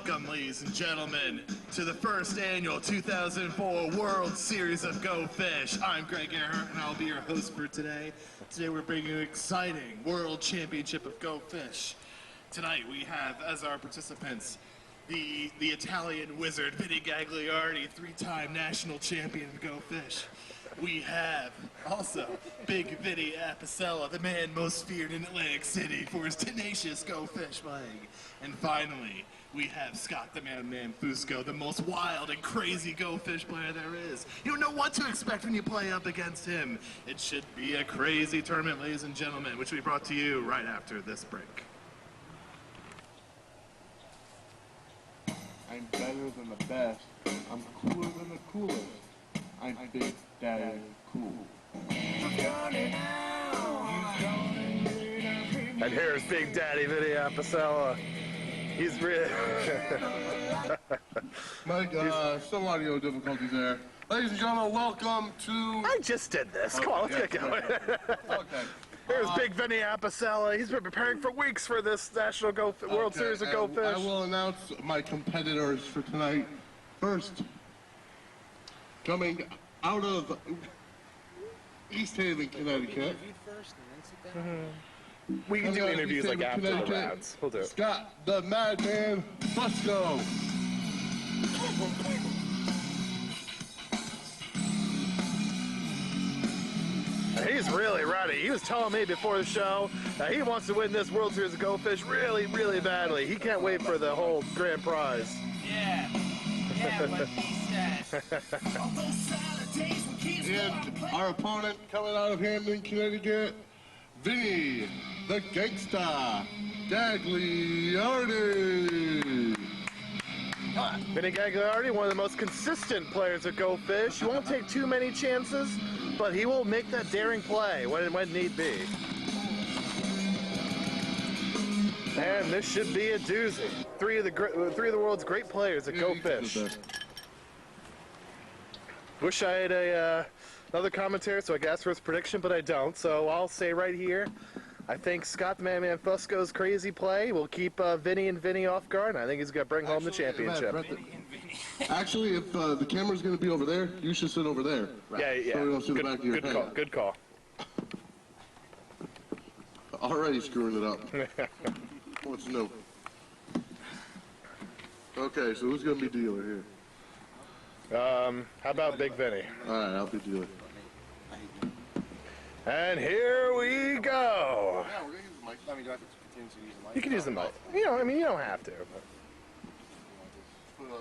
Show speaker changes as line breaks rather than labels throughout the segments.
Welcome, ladies and gentlemen, to the first annual 2004 World Series of Go Fish. I'm Greg Earhart, and I'll be your host for today. Today we're bringing you an exciting World Championship of Go Fish. Tonight we have as our participants the Italian wizard, Vinny Gagliardi, three-time national champion of Go Fish. We have also Big Vinny Apicella, the man most feared in Atlantic City for his tenacious Go Fish leg. And finally, we have Scott the Man Fusco, the most wild and crazy Go Fish player there is. You don't know what to expect when you play up against him. It should be a crazy tournament, ladies and gentlemen, which we brought to you right after this break.
I'm better than the best. I'm cooler than the coolest. I'm Big Daddy Cool.
And here's Big Daddy Vinny Apicella. He's really...
Mike, some audio difficulties there. Ladies and gentlemen, welcome to...
I just did this. Come on, let's get going.
Okay.
Here's Big Vinny Apicella. He's been preparing for weeks for this National World Series of Go Fish.
I will announce my competitors for tonight. First, coming out of East Haven, Connecticut.
We can do interviews like after the rounds. We'll do it.
Scott the Madman Fusco.
He's really ready. He was telling me before the show that he wants to win this World Series of Go Fish really, really badly. He can't wait for the whole grand prize.
Yeah, what he said.
And our opponent coming out of Hamden, Connecticut, Vinny the Gangsta Gagliardi.
Vinny Gagliardi, one of the most consistent players at Go Fish. He won't take too many chances, but he will make that daring play when need be. And this should be a doozy. Three of the world's great players at Go Fish. Wish I had another commentator so I could ask for his prediction, but I don't. So I'll say right here, I think Scott the Man Fusco's crazy play will keep Vinny and Vinny off guard, and I think he's going to bring home the championship.
Actually, if the camera's going to be over there, you should sit over there.
Right. Yeah.
So we don't see the back of your head.
Good call.
Already screwing it up. What's new? Okay, so who's going to be dealer here?
How about Big Vinny?
All right, I'll be dealer.
And here we go.
Yeah, we're going to use the mic. I mean, do I have to continue to use the mic?
You can use the mic. You know, I mean, you don't have to.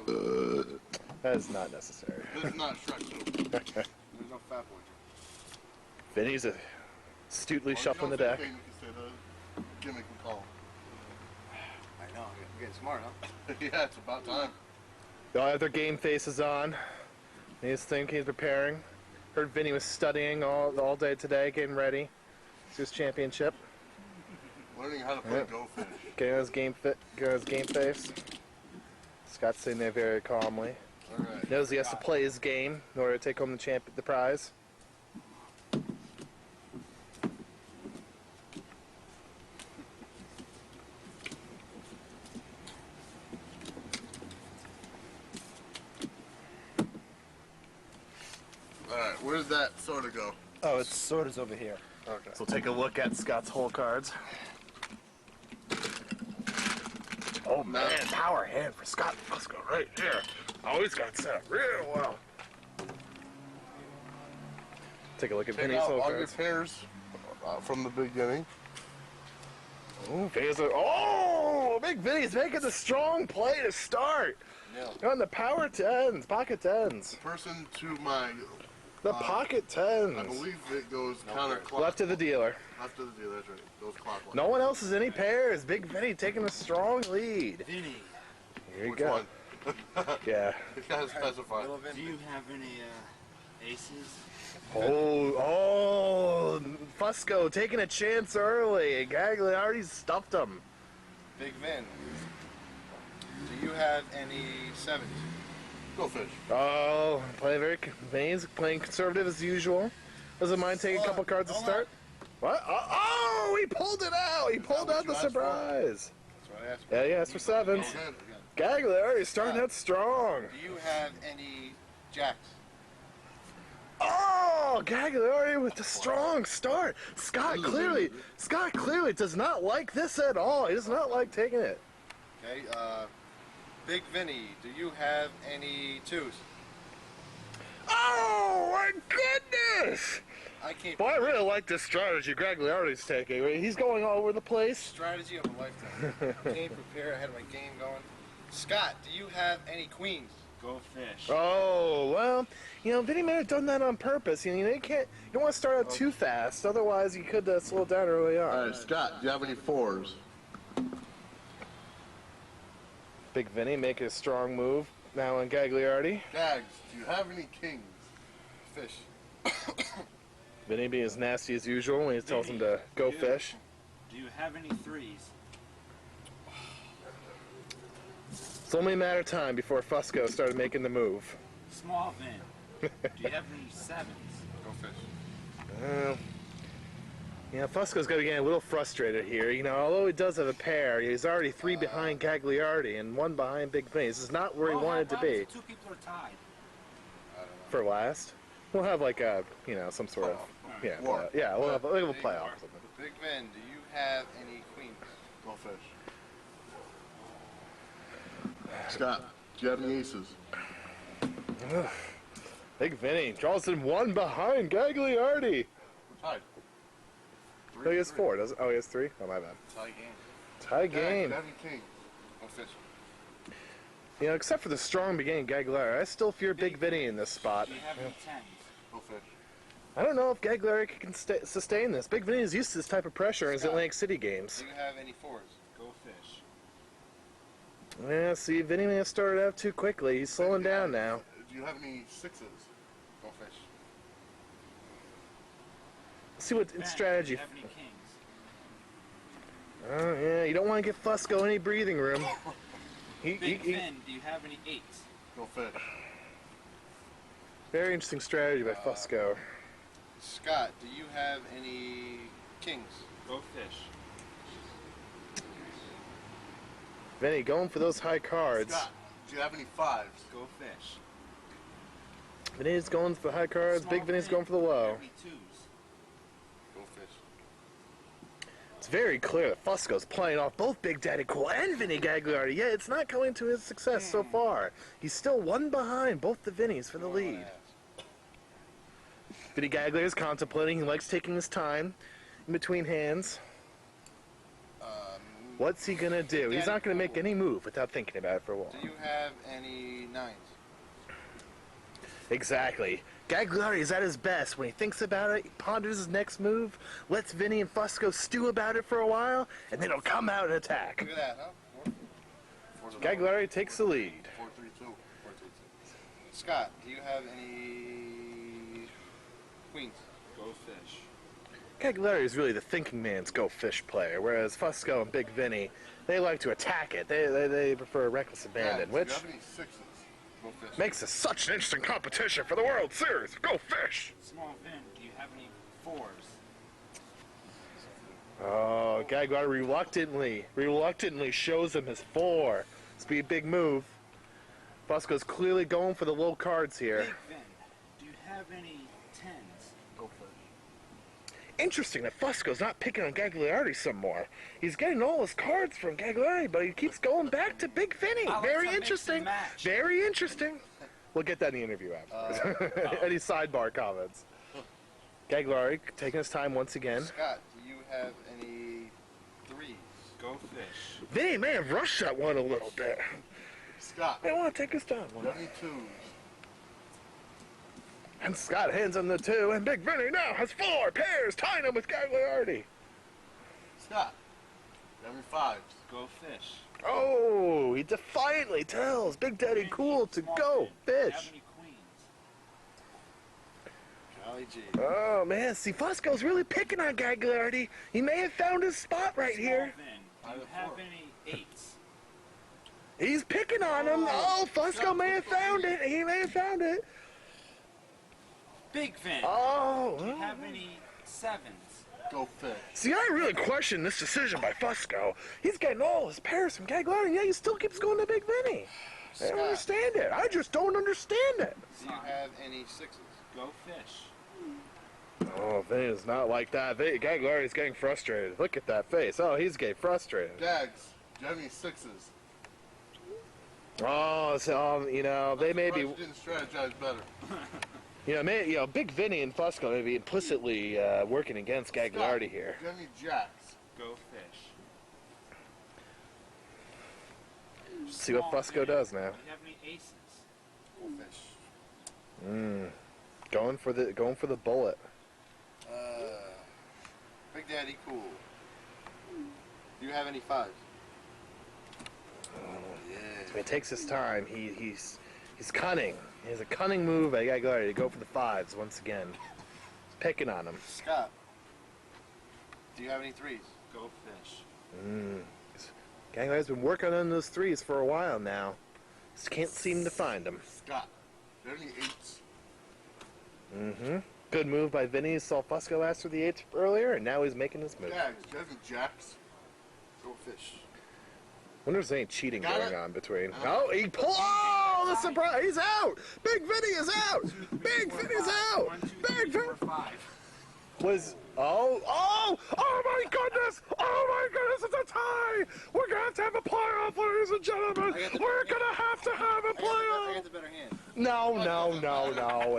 But that is not necessary.
This is not Shrek soup. There's no fat boy.
Vinny's astutely shuffling the deck.
You can say the gimmick we call.
I know, you're getting smart, huh?
Yeah, it's about time.
They all have their game faces on. He's thinking, he's preparing. Heard Vinny was studying all day today, getting ready to his championship.
Learning how to play Go Fish.
Getting his game face. Scott's sitting there very calmly.
All right.
Knows he has to play his game in order to take home the prize.
Alright, where's that soda go?
Oh, it's soda's over here.
Okay.
So we'll take a look at Scott's hole cards. Oh man, power hand for Scott. Let's go right here. Oh, he's got it set up real well. Take a look at Vinny's hole
all your
cards.
pairs from the beginning.
Oh, Big Vinny's making the strong play to start.
Yeah.
On the power tens, pocket tens.
Person to my...
The pocket tens.
I believe it goes counterclockwise.
Left to the dealer.
Left to the dealer, that's right. Goes clockwise.
No one else has any pairs. Big Vinny taking a strong lead.
Vinny.
Here you
Which
go.
one?
Yeah.
You gotta specify.
Do you have any aces?
Oh, Fusco taking a chance early. Gagliardi stuffed him.
Big Vin. Do you have any sevens?
Go Fish.
Oh, Vinny's playing conservative as usual. Doesn't mind taking a couple cards to start. What? Oh, he pulled it out. He pulled out the surprise.
That's right.
I asked
Yeah, yeah, it's for sevens.
Good.
Gagliardi starting out strong.
Do you have any jacks?
Oh, Gagliardi with the strong start. Scott clearly does not like this at all. He does not like taking it.
Okay, Big Vinny, do you have any twos?
Oh, my goodness!
I can't.
Boy, I really like this strategy Gagliardi's taking. He's going all over the place.
Strategy of a lifetime. Can't prepare. I had my game going. Scott, do you have any queens?
Go fish.
Oh, well, Vinny may have done that on purpose. You don't want to start out too fast. Otherwise, you could slow down early on.
All right, Scott, do you have any fours?
Big Vinny making a strong move now on Gagliardi.
Gags, do you have any kings?
Fish.
Vinny being as nasty as usual when he tells him to go fish.
Do you have any threes?
It's only a matter of time before Fusco started making the move.
Small Vin. Do you have any sevens?
Go fish.
Fusco's going to get a little frustrated here. Although he does have a pair, he's already 3 behind Gagliardi and 1 behind Big Vinny. This is not where he wanted to be.
2 people are tied.
For last, we'll have like a, some sort of,
War.
we'll have a playoff or something.
Big Vin, do you have any queens?
Go fish. Scott, do you have any aces?
Big Vinny draws in 1 behind Gagliardi.
We're tied.
Oh, he has 4, doesn't? Oh, he has 3? Oh, my bad.
Tie game.
Tie
Gags, do
game.
you have any kings?
Go fish.
Except for the strong beginning Gagliardi, I still fear Big Vinny in this spot.
Do you have any tens?
Go fish.
I don't know if Gagliardi can sustain this. Big Vinny is used to this type of pressure in his Atlantic City games.
Do you have any fours?
Go fish.
Yeah, see, Vinny may have started out too quickly. He's slowing down now.
Do you have any sixes?
Go fish.
Let's see what
Ben,
strategy.
Do you have any kings?
Oh, yeah, you don't want to give Fusco any breathing room.
Big Vin, do you have any eights?
Go fish.
Very interesting strategy by Fusco.
Scott, do you have any kings?
Go fish.
Vinny going for those high cards.
Scott, do you have any fives?
Go fish.
Vinny's going for the high cards.
Small
Big Vinny's
Vin,
going for the
do you
low.
have any twos?
Go fish.
It's very clear that Fusco's playing off both Big Daddy Cool and Vinny Gagliardi. Yeah, it's not going to his success so far. He's still 1 behind both the Vinnies for the lead. Vinny Gagliardi is contemplating. He likes taking his time in between hands. What's he gonna do? He's not gonna make any move without thinking about it for a while.
Do you have any nines?
Exactly. Gagliardi is at his best. When he thinks about it, he ponders his next move, lets Vinny and Fusco stew about it for a while, and then he'll come out and attack.
Look at that, huh?
Gagliardi takes the lead.
4-3-2.
4-3-2. Scott, do you have any queens?
Go fish.
Gagliardi is really the thinking man's go fish player, whereas Fusco and Big Vinny, they like to attack it. They prefer reckless abandon,
Gags,
which
do you have any sixes? Go fish.
makes this such an interesting competition for the World Series. Go fish!
Small Vin, do you have any fours?
Oh, Gagliardi reluctantly shows him his 4. This be a big move. Fusco's clearly going for the low cards here.
Big Vin, do you have any tens?
Go fish.
Interesting that Fusco's not picking on Gagliardi some more. He's getting all his cards from Gagliardi, but he keeps going back to Big Vinny.
Wow,
Very
that's a mix
interesting.
and match.
Very interesting. We'll get that in the interview afterwards. Any sidebar comments? Gagliardi taking his time once again.
Scott, do you have any threes?
Go fish.
Vinny may have rushed that one a little bit.
Scott,
May want to take his time.
do you have any twos?
And Scott hands him the 2, and Big Vinny now has 4 pairs, tying him with Gagliardi.
Scott, do you have any fives?
Go fish.
Oh, he defiantly tells Big Daddy Cool to
Small
go
Vin, do you have
fish.
any queens?
Golly gee.
Oh, man, see, Fusco's really picking on Gagliardi. He may have found his spot right here.
Small Vin, do you have any eights?
He's picking on him. Oh, Fusco may have found it. He may have found it.
Big Vin,
Oh.
do you have any sevens?
Go fish.
See, I really question this decision by Fusco. He's getting all his pairs from Gagliardi, and yet he still keeps going to Big Vinny. I don't understand it. I just don't understand it.
Do you have any sixes?
Go fish.
Oh, Vinny is not like that. Gagliardi's getting frustrated. Look at that face. Oh, he's getting frustrated.
Gags, do you have any sixes?
Oh, so, you know, they may be...
You didn't strategize better.
Big Vinny and Fusco may be implicitly working against Gagliardi here.
Do you have any jacks?
Go fish.
See what Fusco does now.
Do you have any aces?
Go fish.
Going for the bullet.
Big Daddy Cool. Do you have any fives?
He takes his time. He's cunning. He has a cunning move by Gagliardi to go for the fives once again. He's picking on him.
Scott, do you have any threes?
Go fish.
Gagliardi's been working on those threes for a while now. Just can't seem to find them.
Scott, do you have any eights?
Good move by Vinny. Saw Fusco ask for the eights earlier, and now he's making his move.
Gags, do you have any jacks?
Go fish.
Wonder if there's any cheating
Got
going
it.
on between. Oh, he pulled! Oh, the surprise! He's out! Big Vinny is out! Big Vinny's out!
1, 2,
Big
3,
Vinny
4, 5.
oh my goodness! Oh my goodness! It's a tie! We're gonna have a playoff, ladies and gentlemen. We're gonna have to have a
I
playoff.
got the better hand.
No.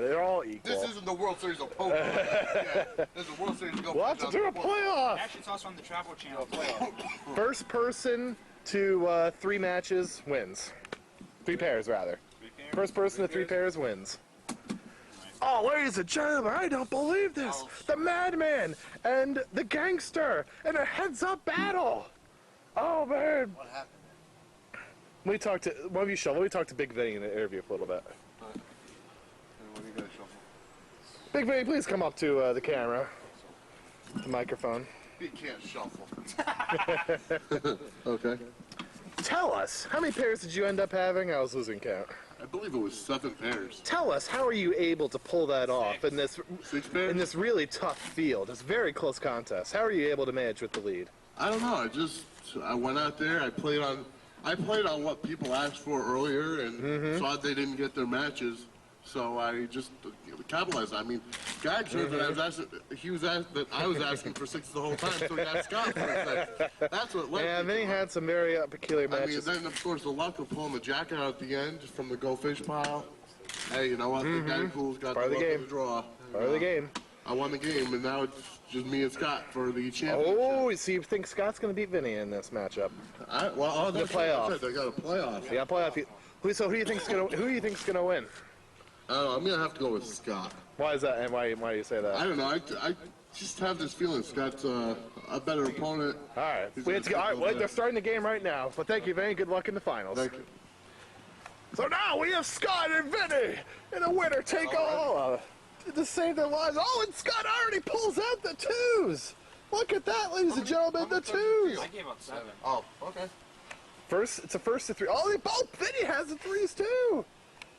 They're all equal.
This isn't the World Series of Poker. Yeah, this is the World Series of Go
We'll have to do a playoff.
Actually, it's also on the Travel Channel.
First person to 3 matches wins. 3 pairs, rather. First person to 3 pairs wins. Oh, ladies and gentlemen, I don't believe this. The Madman and the Gangster in a heads-up battle. Oh, man.
What happened?
Let me talk to one of you, Shovel. Let me talk to Big Vinny in the interview for a little bit.
What do you got, Shuffle?
Big Vinny, please come up to the camera, the microphone.
He can't shuffle. Okay.
Tell us, how many pairs did you end up having? I was losing count.
I believe it was 7 pairs.
Tell us, how are you able to pull that off in this
6 pairs?
in this really tough field? It's a very close contest. How are you able to manage with the lead?
I don't know. I went out there. I played on what people asked for earlier, and saw they didn't get their matches. So I just capitalized. I mean, Gags heard that I was asking for 6 the whole time, so he asked Scott for a 6. That's what led
Yeah,
me
Vinny
to
had some very peculiar
I mean,
matches.
then of course the luck of pulling the jacket out at the end just from the Go Fish pile. Hey, you know what? The guy cool's got
Part of
the
the
luck
game.
of the draw.
Part of the game.
I won the game, and now it's just me and Scott for the championship.
Oh, so you think Scott's going to beat Vinny in this matchup?
That's
playoff.
That's it. They got a playoff.
Yeah, playoff. Who do you think's going to win?
I don't know. I'm gonna have to go with Scott.
Why is that? And why do you say that?
I don't know. I just have this feeling Scott's a better opponent.
All right.
He's
We have to
gonna
all right,
go
well,
there.
they're starting the game right now. But thank you, Vinny. Good luck in the finals.
Thank you.
So now we have Scott and Vinny in a winner take all. To save their lives. Oh, and Scott already pulls out the 2s. Look at that, ladies and gentlemen, the 2s.
I gave up 7.
Oh, okay.
It's a first to 3. Oh, they both. Vinny has the 3s too.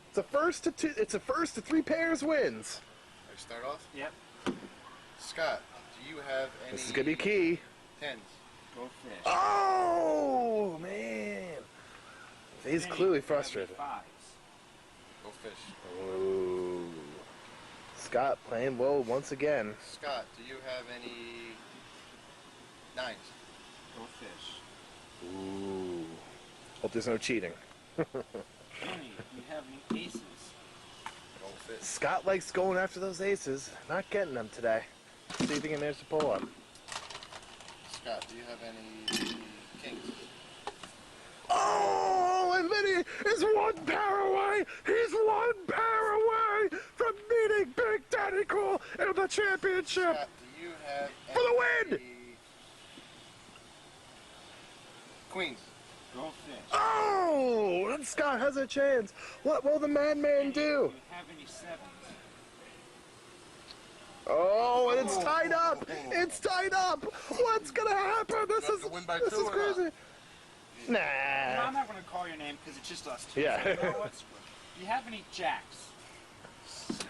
It's a first to 2. It's a first to 3 pairs wins.
I start off.
Yep.
Scott, do you have any?
This is gonna be key.
10s.
Go fish.
Oh man, he's
Vinny,
clearly
you have any
frustrated.
5s.
Go fish.
Ooh. Scott playing well once again.
Scott, do you have any 9s?
Go fish.
Ooh. Hope there's no cheating.
Vinny, do you have any aces?
Go fish.
Scott likes going after those aces, not getting them today. See if he can manage to pull up.
Scott, do you have any kings?
Oh, and Vinny is 1 pair away. He's 1 pair away from beating Big Daddy Cool in the championship.
Scott, do you have
For the win!
Queens.
Go fish.
Oh, and Scott has a chance. What will the Madman
Do
do?
you have any 7s?
Oh, and it's tied up. It's tied up. What's gonna happen? This
You have
is
to win by
this
2
is
or
crazy.
not?
No,
Nah.
I'm not going to call your name because it's just us two.
Yeah.
So you know what? Screw it. Do you have any jacks?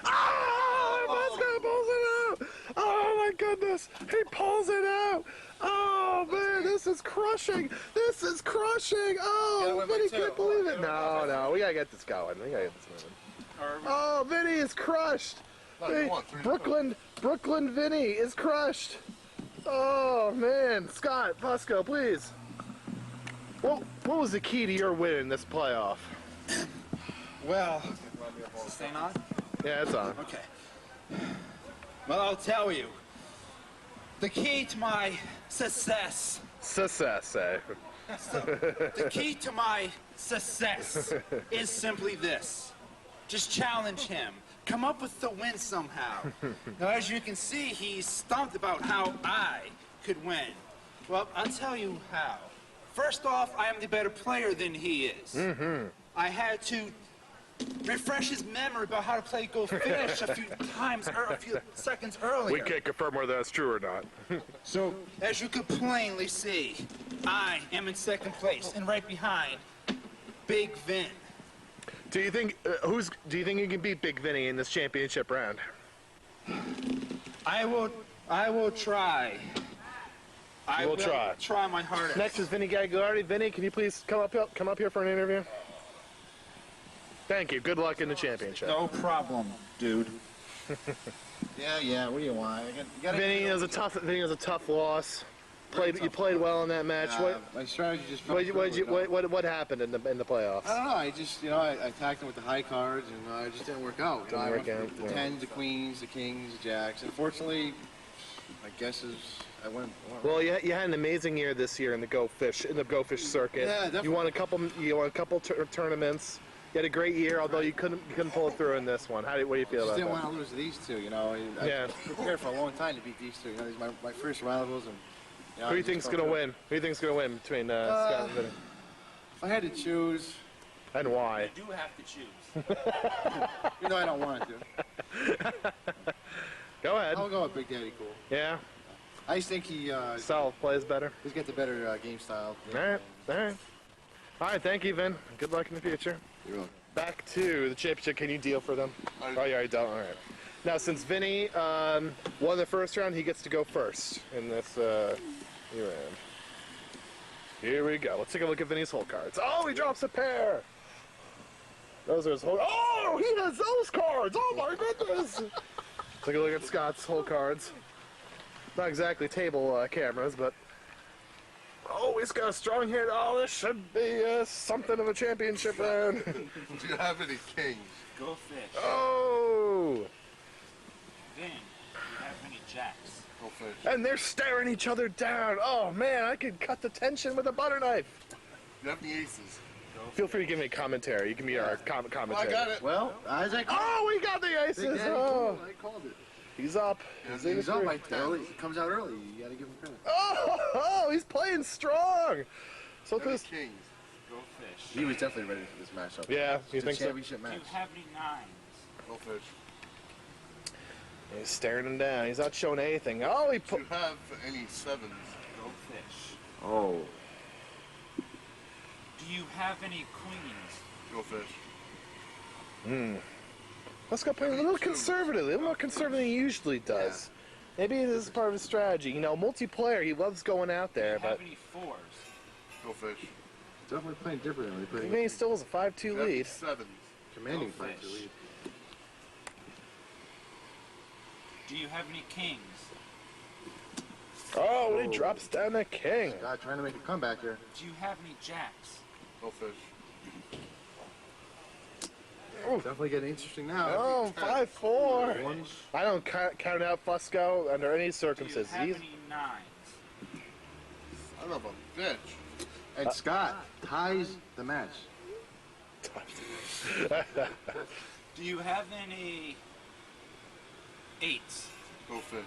Oh, Fusco pulls it out! Oh my goodness! He pulls it out! Oh man, this is crushing! This is crushing! Oh,
win by
Vinny
two.
can't believe it!
Gotta win by
No, we gotta get this going. We gotta get this moving. Oh, Vinny is crushed!
No, you want 3-2.
Brooklyn Vinny is crushed! Oh man, Scott, Fusco, please. What was the key to your win in this playoff?
Well, is this thing on?
Yeah, it's on.
Okay. Well, I'll tell you. The key to my success.
Success, eh?
The key to my success is simply this. Just challenge him. Come up with the win somehow. Now, as you can see, he's stumped about how I could win. Well, I'll tell you how. First off, I am the better player than he is. I had to refresh his memory about how to play Go Fish a few seconds earlier.
We can't confirm whether that's true or not.
So, as you could plainly see, I am in second place, and right behind, Big Vin.
Do you think do you think you can beat Big Vinny in this championship round?
I will try. I
will
try my hardest.
Next is Vinny Gagliardi. Vinny, can you please come up here for an interview? Thank you. Good luck in the championship.
No problem, dude.
Yeah. What do you want?
Vinny, it was a tough loss. You played well in that match.
My strategy just.
What happened in the playoffs?
I don't know. I just, I attacked them with the high cards, and it just didn't work out.
Didn't
I
work
went
out,
for
yeah.
the tens, the queens, the kings, the jacks. Unfortunately, my guess is I went.
Well, you had an amazing year this year in the Go Fish circuit.
Yeah, definitely.
You won a couple tournaments. You had a great year, although you couldn't pull it through in this one. What do you feel
I just
about
didn't
that?
want to lose to these two. I prepared for a long time to beat these two. These are my first rivals, and.
Who do you think's gonna win? Who do you think's gonna win between Scott and Vinny?
If I had to choose,
And why?
You do have to choose.
I don't want to.
Go ahead.
I'll go with Big Daddy Cool.
Yeah.
I just think he's
Sal plays better.
got the better game style.
All right. All right. Thank you, Vin. Good luck in the future.
You're welcome.
Back to the championship. Can you deal for them? Oh, you already don't. All right. Now, since Vinny won the first round, he gets to go first in this round. Here we go. Let's take a look at Vinny's hole cards. Oh, he drops a pair. Those are his hole. Oh, he has those cards. Oh my goodness. Take a look at Scott's hole cards. Not exactly table cameras, but oh, he's got a strong hand. Oh, this should be something of a championship round.
Do you have any kings?
Go Fish.
Oh.
Vin, do you have any jacks?
Go Fish.
And they're staring each other down. Oh man, I could cut the tension with a butter knife.
Do you have any aces?
Feel free to give me commentary. You can be our commentary.
I got it.
Well, Isaac.
Oh, we got the
Big
aces.
Daddy
Oh,
Cool. I called it.
he's up.
He's up. Early. He comes out early. You got to give him credit.
Oh, he's playing strong. So
Any
this.
kings?
Go Fish.
He was definitely ready for this matchup.
Yeah, you
It's a
think so?
championship
Do
match.
you have any nines?
Go Fish.
He's staring him down. He's not showing anything. Oh, he
Do
put.
you have any sevens?
Go Fish.
Oh.
Do you have any queens?
Go Fish.
Let's go play a little conservative. A little more conservative than he usually does. Maybe this is part of his strategy. Multiplayer. He loves going out
Do
there,
you
but
have any fours?
Go Fish.
Definitely playing differently.
I mean, he still has a 5-2
Do you have any
lead.
sevens?
Commanding
Go
fight to
Fish.
lead.
Do you have any kings?
Oh, he drops down the king.
God, trying to make a comeback here.
Do you have any jacks?
Go Fish.
Definitely getting interesting now.
Oh, 5-4.
Ones.
I don't count out Fusco under any
Do you
circumstances.
have
He's-
any nines?
Son of a bitch.
And Scott ties the match.
Do you have any eights?
Go Fish.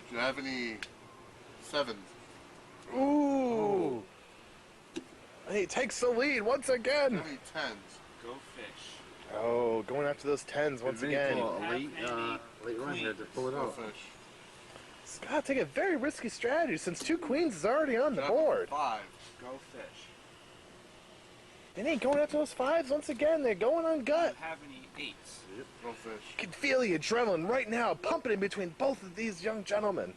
Do you have any sevens?
Ooh. And he takes the lead once
Do
again.
you have any tens?
Go Fish.
Oh, going after those 10s once
Vinny
again.
pull a late run here to pull it
Go
out.
Fish.
Scott take a very risky strategy since 2 queens is already on the
Do you have any
board.
fives?
Go Fish.
And he going after those 5s once again. They're going on
Do
gut.
you have any 8.
Go fish.
You can feel the adrenaline right now pumping in between both of these young gentlemen.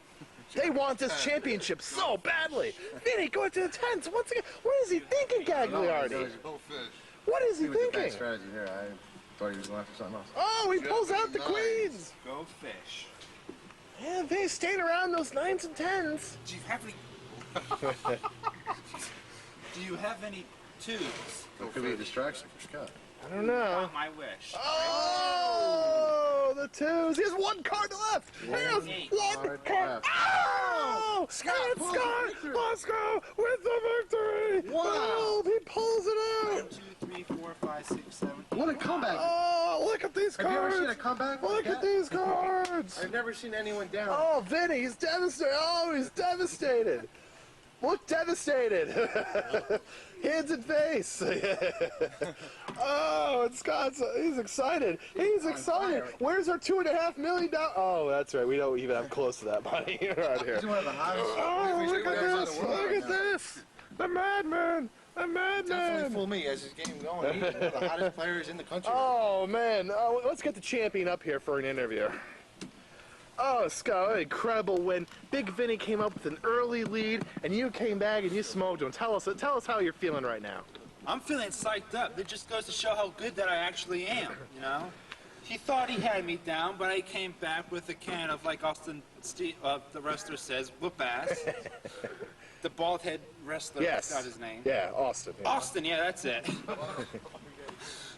They want this championship so badly. Vinny, going to the tents once again. What is he thinking, Gagliardi?
Go fish.
What is he
He was the bad
thinking?
strategy there. I thought he was going after something else.
Oh, he pulls out the
Nice.
queens.
Go fish.
Yeah, Vinny's staying around those 9s and 10s.
Do you have any? Do you have any 2s?
It could be a distraction for Scott.
I don't know.
Not my wish.
Oh, the 2s. He has 1 card left. He has 1 card. Oh,
Scott
and
pulls the
Scott
victory.
Bosco with the victory.
Wow.
Oh, he pulls it
1,
out.
2, 3, 4, 5, 6, 7.
What a comeback.
Oh, look at these
Have you ever
cards.
seen a comeback
Look
like
at
that?
these cards.
I've never seen anyone down.
Oh, Vinny, he's devastated. Oh, he's devastated. Look devastated. Hands and face. Oh, and Scott's, he's excited. He's excited. Where's our $2.5 million? Oh, that's right. We don't even have close to that money right here.
He's one of the hottest.
Oh, look at
players in
this.
the world
Look
right
at
now.
this. The madman. The
Definitely
madman.
fool me as this game going. He's one of the hottest players in the country.
Oh, man. Oh, let's get the champion up here for an interview. Oh, Scott, what an incredible win. Big Vinny came up with an early lead, and you came back and you smoked him. Tell us how you're feeling right now.
I'm feeling psyched up. It just goes to show how good that I actually am, you know? He thought he had me down, but I came back with a can of, like the wrestler says, whoop ass. The bald head wrestler,
Yes.
I forgot his name.
Yeah, Austin. Yeah.
Austin, yeah, that's it.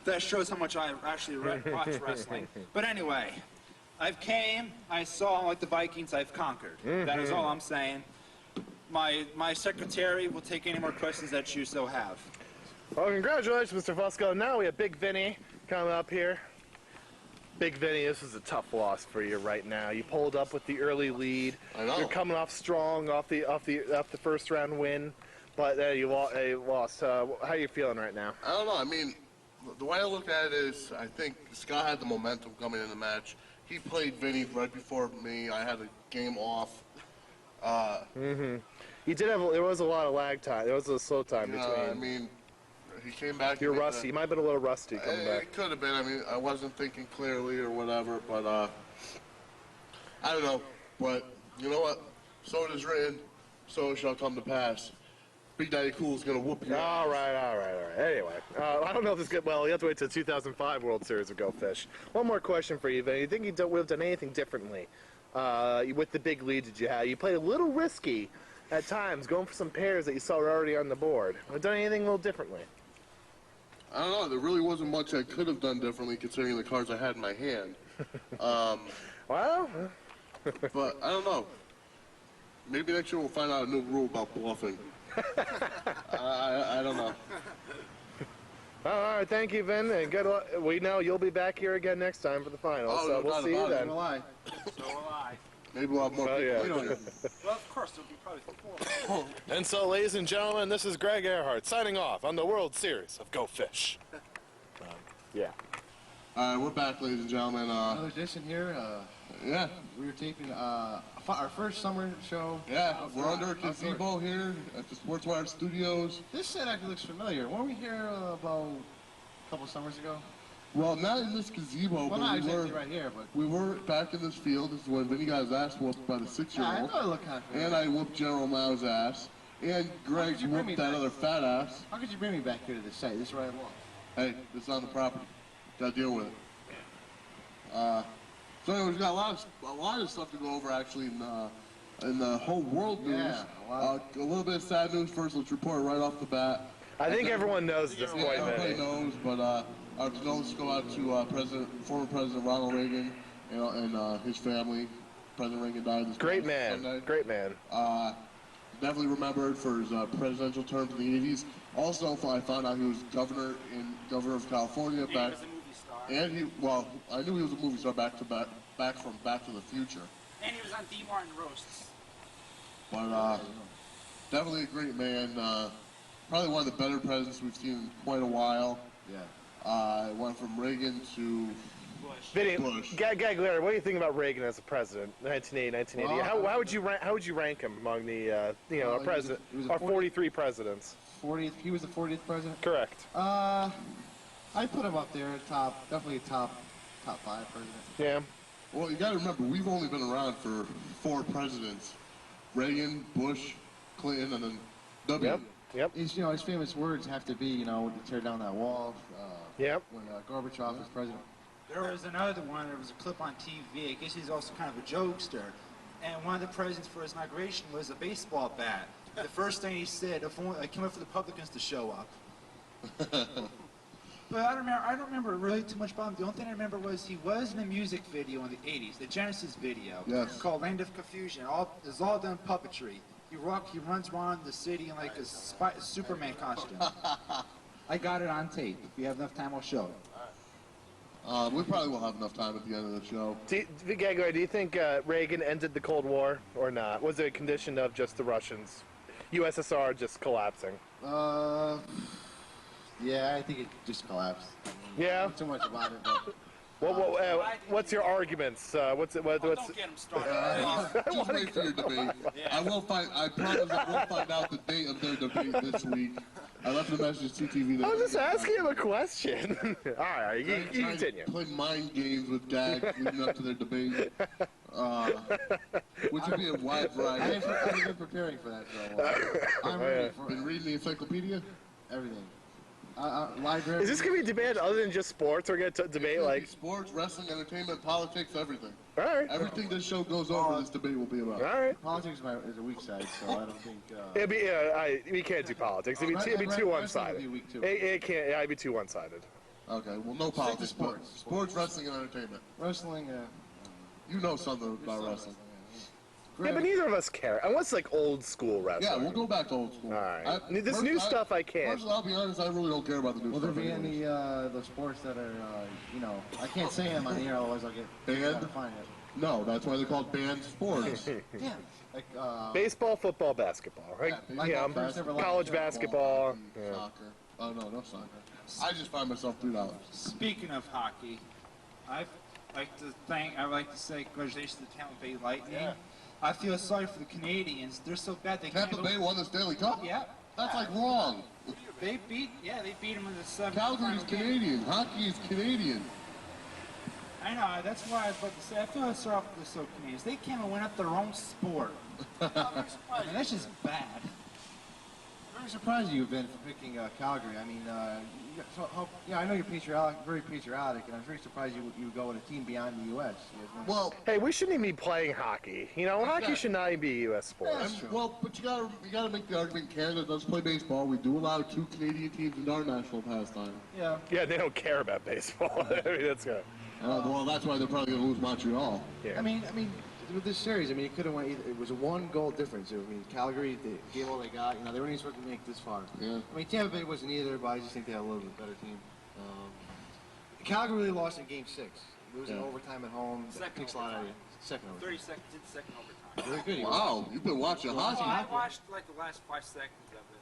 That shows how much I actually watch wrestling. But anyway, I've came, I saw, like the Vikings, I've conquered. That is all I'm saying. My secretary will take any more questions that you so have.
Well, congratulations, Mr. Fusco. Now we have Big Vinny coming up here. Big Vinny, this is a tough loss for you right now. You pulled up with the early lead.
I know.
You're coming off strong off the first round win, but you lost. How are you feeling right now?
I don't know. I mean, the way I look at it is, I think Scott had the momentum coming in the match. He played Vinny right before me. I had a game off.
You did have. There was a lot of lag time. There was a slow time
You
between.
know, I mean, he came back.
You're
and made
rusty. You might have been a little rusty coming back.
It could have been. I mean, I wasn't thinking clearly or whatever, but I don't know. But you know what? So it is written, so it shall come to pass. Big Daddy Cool's gonna whoop you.
All right. Anyway, I don't know if this good. Well, you have to wait till 2005 World Series of Go Fish. One more question for you, Vinny. You think you would have done anything differently with the big lead that you had? You played a little risky at times, going for some pairs that you saw were already on the board. Have you done anything a little differently?
I don't know. There really wasn't much I could have done differently considering the cards I had in my hand.
Well,
But I don't know. Maybe next year we'll find out a new rule about bluffing. I don't know.
all right. Thank you, Vin, and good luck. We know you'll be back here again next time for the finals,
Oh,
so
no
we'll
doubt
see you
about it.
then.
No lie.
So will I.
Maybe we'll have more
Oh,
people
yeah.
next year.
Well, of course, there'll be probably 4.
And so, ladies and gentlemen, this is Greg Earhart signing off on the World Series of Go Fish. Yeah.
All right, we're back, ladies and gentlemen.
Another edition here.
Yeah,
We were taping our first summer show.
yeah. We're under a gazebo here at the Sportswire Studios.
This set actually looks familiar. Weren't we here about a couple summers ago?
Well, not in this gazebo,
Well,
but
not
we
exactly
were.
right here, but
We were back in this field. This is when Vinny got his ass whooped by the
yeah, I
6-year-old.
thought it looked kind of familiar.
And I whooped General Mao's ass. And Greg
did you bring me
whooped that
back?
other fat ass.
How could you bring me back here to this site? This is where I belong.
Hey, it's on the property. Gotta deal with it. So anyway, we've got a lot of stuff to go over actually in the whole world news.
Yeah, a lot.
A little bit of sad news first. Let's report right off the bat.
I think everyone knows at this
Yeah,
point,
everybody
Vinny.
knows, but our condolences go out to former President Ronald Reagan and his family. President Reagan died this
Great
past
man.
Sunday.
Great man.
Definitely remembered for his presidential terms in the 80s. Also, I found out he was governor of California
He
back.
was a movie star.
And I knew he was a movie star back from Back to the Future.
And he was on D. Martin Roasts.
But definitely a great man. Probably one of the better presidents we've seen in quite a while.
Yeah.
It went from Reagan to
Bush.
Vinny,
Bush.
Gagliardi, what do you think about Reagan as a president, 1980, 1980?
Well,
How would you rank him among the our
he was
president,
he was a
our
40
43 presidents?
40th. He was the 40th president.
Correct.
I put him up there, definitely top 5 president.
Yeah.
Well, you got to remember, we've only been around for 4 presidents: Reagan, Bush, Clinton, and then W.
Yep. Yep.
His famous words have to be, to tear down that wall.
Yep.
When Gorbachev was president.
There was another one. There was a clip on TV. I guess he's also kind of a jokester. And one of the presents for his inauguration was a baseball bat. The first thing he said, I came up for the Republicans to show up. But I don't remember really too much about him. The only thing I remember was he was in a music video in the 80s, the Genesis video, called Land of Confusion. It's all done puppetry. He runs around the city in like a Superman costume. I got it on tape. If you have enough time, I'll show it.
We probably will have enough time at the end of the show.
Gagor, do you think Reagan ended the Cold War or not? Was it a condition of just the Russians, USSR just collapsing?
Yeah, I think it just collapsed.
Yeah.
Not too much about it, but.
What's your arguments?
Don't get him started.
Just wait for your debate. I promise I will find out the date of their debate this week. I left a message to TTV.
I was just asking him a question. All right, you continue.
Play mind games with Gag leading up to their debate, which would be a wide variety.
I've been preparing for that, so I'm ready for
Been reading the encyclopedia?
everything. Library.
Is this going to be a debate other than just sports? We're going to debate like...
Sports, wrestling, entertainment, politics, everything.
All right.
Everything this show goes over, this debate will be about.
All right.
Politics is a weak side, so I don't think.
It'd be, we can't do politics. It'd be too one-sided. It can't. It'd be too one-sided.
Okay, well, no politics.
sports.
Sports, wrestling, and entertainment.
Wrestling.
You know something about wrestling.
Yeah, but neither of us care. Unless like old school wrestling.
Yeah, we'll go back to old school.
All right. This new stuff I can't.
Personally, I'll be honest, I really don't care about the new
Will
stuff.
there be
anyways.
any the sports that are I can't say them on the air, otherwise I'll get
Banned?
fined.
No, that's why they're called banned sports.
Yeah. Like
Baseball, football, basketball. Right?
like
Yeah,
first ever live
college
show.
basketball.
Soccer. Oh, no soccer. I just find myself $3.
Speaking of hockey, I'd like to say congratulations to Tampa Bay Lightning.
Yeah.
I feel sorry for the Canadians. They're so bad they
Tampa
can't.
Bay won the Stanley Cup?
Yeah.
That's like wrong.
They beat them in the 7th.
Calgary's
final game.
Canadian. Hockey is Canadian.
I know, that's why I was about to say, I feel sorry for the so Canadians. They can't even win up their own sport. I mean, that's just bad.
Very surprised you've been for picking Calgary. I mean, I know you're very patriotic, and I'm very surprised you would go with a team beyond the U.S.
Well,
Hey, we shouldn't even be playing hockey. Hockey should not even be a U.S. sport.
That's true.
well, but you gotta make the argument. Canada does play baseball. We do allow 2 Canadian teams in our national pastime.
Yeah.
Yeah, they don't care about baseball. I mean, that's good.
Well, that's why they're probably gonna lose Montreal.
Yeah.
I mean, with this series, it could have went either. It was a 1-goal difference. Calgary, they gave all they got. They weren't even supposed to make this far.
Yeah.
Tampa Bay wasn't either, but I just think they had a little bit better team. Calgary really lost in Game 6. Losing overtime at home.
Second
Takes a lot out of you. Second overtime.
30 seconds, did second overtime.
Really good.
Wow, you've been watching hockey.
I watched like the last 5 seconds of it.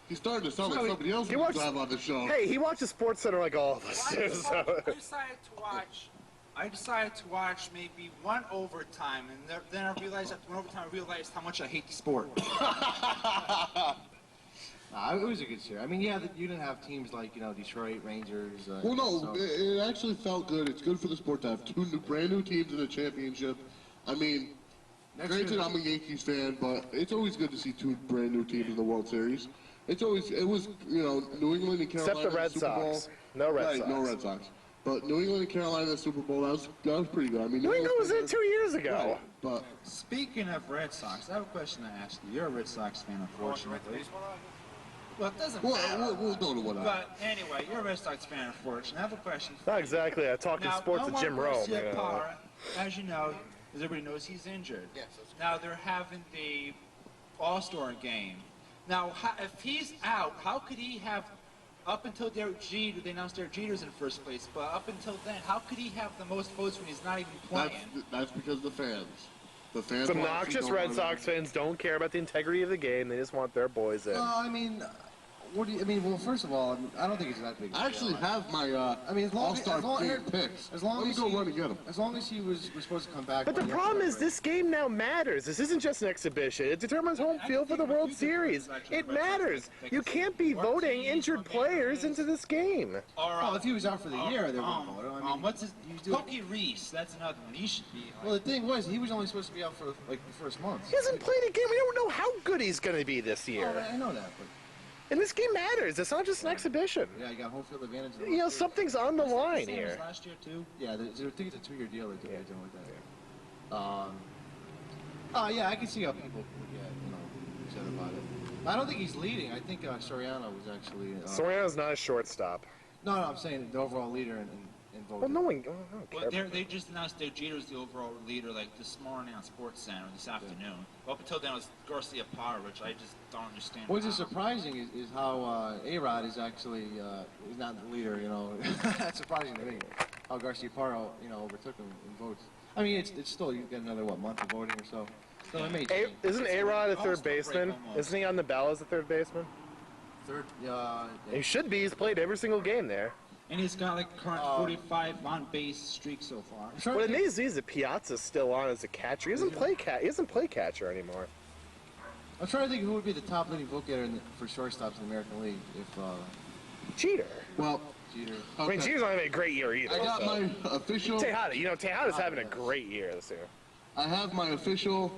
He's starting to sound like somebody else
he
we
watched-
have on the show.
Hey, he watches Sports Center like all of us do. So.
I decided to watch maybe 1 overtime, and then I realized after 1 overtime, I realized how much I hate the sport.
It was a good series. You didn't have teams like Detroit Rangers.
Well, no, it actually felt good. It's good for the sport to have 2 brand new teams in the championship. Granted, I'm a Yankees fan, but it's always good to see 2 brand new teams in the World Series. It was, New England and Carolina.
Except the Red
Super Bowl.
Sox. No Red Sox.
No Red Sox. But New England and Carolina in the Super Bowl, that was pretty good.
New England was there 2 years ago.
Right, but
Speaking of Red Sox, I have a question to ask you. You're a Red Sox fan, unfortunately. Well, it doesn't matter.
we'll go to whatever.
But anyway, you're a Red Sox fan, unfortunately. I have a question.
Not exactly. I talk in sports with Jim Rome.
Parra, as you know, as everybody knows, he's injured.
Yes.
Now they're having the All-Star game. Now, if he's out, how could he have, up until Derek Jeter, they announced Derek Jeter's in first place, but up until then, how could he have the most votes when he's not even playing?
That's because of the fans. The fans.
Some obnoxious Red Sox fans don't care about the integrity of the game. They just want their boys in.
What do you? I mean, well, first of all, I don't think it's that big.
I actually have my
I mean,
All-Star game picks. Let me go run and get them.
As long as he was supposed to come back.
But the problem is this game now matters. This isn't just an exhibition. It determines home field for the World Series. It matters. You can't be voting injured players into this game.
Well, if he was out for the year, they would vote him. I mean,
what's his? Pokey Reese. That's another one. He should be.
Well, the thing was, he was only supposed to be out for like the first month.
He hasn't played a game. We don't know how good he's going to be this year.
I know that, but
And this game matters. It's not just an exhibition.
yeah, you got home field advantage.
You know, something's on the line
Same as
here.
last year too.
Yeah, I think it's a 2-year deal they're doing with that. Yeah, I can see how people would get upset about it. I don't think he's leading. I think Soriano was actually.
Soriano's not a shortstop.
No, I'm saying the overall leader in voting.
Well, no one. I don't care.
Well, they just announced that Jeter's the overall leader, like this morning on Sports Center this afternoon. Up until then it was Garcia Parra, which I just don't understand.
What's
how.
surprising is how A-Rod is actually is not the leader. That's surprising to me. How Garcia Parra overtook him in votes. I mean, it's still you get another month of voting or so. So it may change.
Isn't A-Rod a third
Almost a break,
baseman?
almost.
Isn't he on the ballot as a third baseman?
Third.
He should be. He's played every single game there.
And he's got like current 45 on base streak so far.
What amazes me is that Piazza's still on as a catcher. He doesn't play catcher anymore.
I'm trying to think who would be the top leading vote getter for shortstops in the American League if
Jeter.
Well,
Jeter.
I mean, Jeter's not having a great year either.
I got
so.
my official.
Tejada's having a great year this year.
I have my official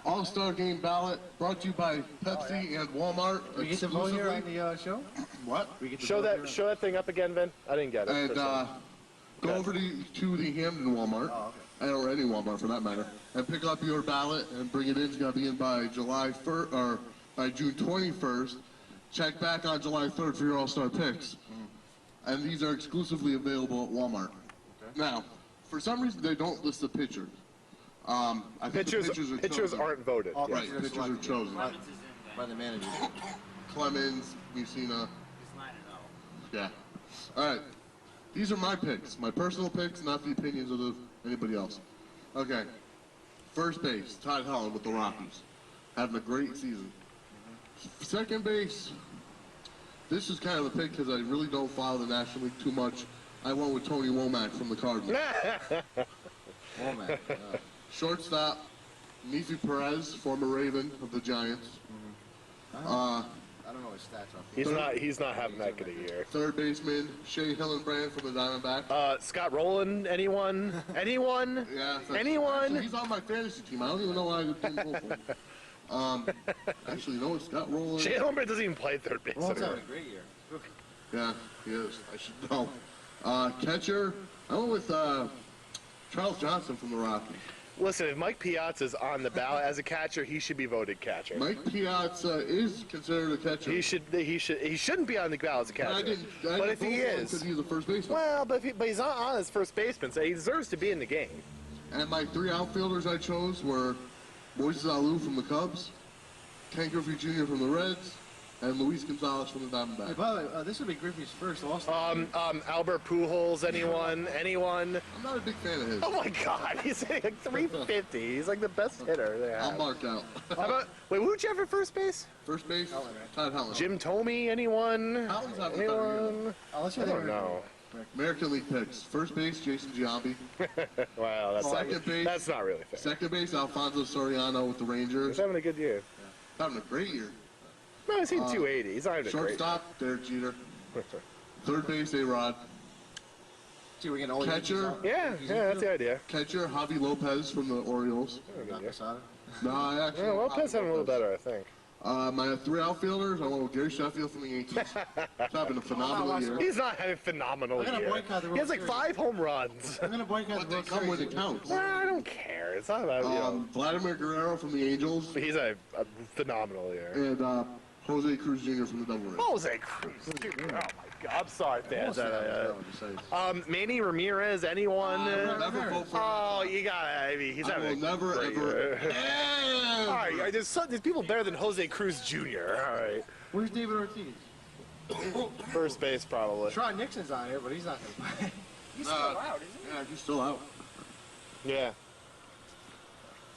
All-Star Game ballot brought to you by Pepsi and Walmart.
We get to vote here on the show.
What?
We get to
Show
vote
that
here?
thing up again, Ben. I didn't get it.
And
for some-
go over to the Hamden Walmart, or any Walmart for that matter, and pick up your ballot and bring it in. It's got to be in by July 1st or by June 21st. Check back on July 3rd for your All-Star picks. And these are exclusively available at Walmart. Now, for some reason, they don't list the pitchers. I think the
pitchers
chosen.
aren't voted.
All
Yeah.
Right,
pitchers
pitchers are
selected
chosen.
by the manager.
Clemens, Mussina.
He's 9-0.
Yeah. All right. These are my picks, my personal picks, not the opinions of anybody else. Okay. First base, Todd Helland with the Rockies, having a great season. Second base, this is kind of a pick because I really don't follow the National League too much. I went with Tony Womack from the Cardinals.
Oh man.
Shortstop, Nefi Perez, former Raven of the Giants.
I don't know his stats off.
He's not having that good a year.
Third baseman, Shea Hillenbrand from the Diamondbacks.
Scott Rowland, anyone?
Yeah,
Anyone?
Actually, he's on my fantasy team. I don't even know why I didn't vote for him. Actually, you know what? Scott Rowland.
Shea Hillenbrand doesn't even play third base
Roland's
anymore.
having a great year.
Yeah, he is. I should know. Catcher, I went with Charles Johnson from the Rockies.
Listen, if Mike Piazza's on the ballot as a catcher, he should be voted catcher.
Mike Piazza is considered a catcher.
He shouldn't be on the ballot as a
But I
catcher.
didn't
But if he
vote for him
is,
because he's a first baseman.
well, but he's not on as first baseman, so he deserves to be in the game.
And my three outfielders I chose were Moises Alou from the Cubs, Ken Griffey Jr. from the Reds, and Luis Gonzalez from the
Hey,
Diamondbacks.
by the way, this would be Griffey's first All-Star.
Albert Pujols, anyone?
I'm not a big fan of his.
Oh my God, he's hitting like 350. He's like the best hitter they
I'll
have.
mark out.
How about, wait, who'd you have at first base?
First base, Todd Helland.
Jim Tomey, anyone?
Helland's having a better year.
Anyone?
Unless
I don't know.
American League picks. First base, Jason Giambi.
Wow, that's not really fair.
Second base, Alfonso Soriano with the
He's
Rangers.
having a good year.
Having a great year.
No, he's hitting 280. He's not having a great
Shortstop, Derek Jeter. Third base, A-Rod.
See, we're getting all
Catcher.
Yeah, that's the idea.
Catcher, Javi Lopez from the Orioles.
Not Posada.
No, I actually.
Yeah, Lopez having a little better, I think.
My three outfielders, I went with Gary Sheffield from the Yankees. He's having a phenomenal year.
He's not having a phenomenal
I'm gonna
year.
boycott the
He has
World
like
Series.
5 home runs.
I'm gonna boycott
But
the
they
World
come when
Series.
it counts.
Well, I don't care. It's not about,
Vladimir Guerrero from the Angels
he's a phenomenal year.
and Jose Cruz Jr. from the Double Rays.
Jose Cruz. Dude, oh my God. I'm sorry, fans. Manny Ramirez, anyone?
I'll never vote for him.
Oh, you gotta. I mean, he's
I
having
will
a
never,
great
ever,
year. All right, there's people better than Jose Cruz Jr. All right,
Where's David Ortiz?
first base probably.
Trot Nixon's on here, but he's not gonna play.
He's still out, isn't he?
Yeah, he's still out.
Yeah.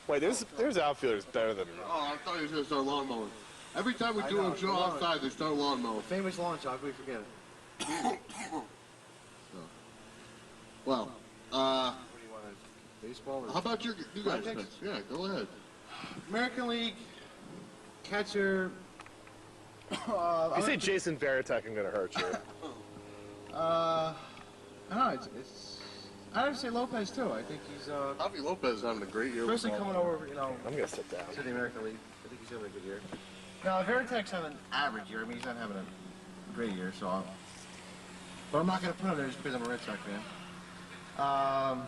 Wait, there's outfielders better than.
Oh, I thought he was going to start lawnmowing. Every time we
I
do
know,
a show
lawn.
outside, they start lawn mowing.
Famous lawn chalk, we forget it.
Well,
What do you want to, baseball or?
how about you guys'
picks?
picks? Yeah, go ahead.
American League, catcher.
If you say Jason Varitek, I'm gonna hurt you.
I don't know, I would say Lopez too. I think he's,
Javi Lopez is having a great year.
especially
with
coming
Baltimore.
over, you know,
I'm gonna sit down.
to the American League. I think he's having a good year. Now, Veritek's having an average year. I mean, he's not having a great year, so but I'm not going to put him there just because I'm a Red Sox fan.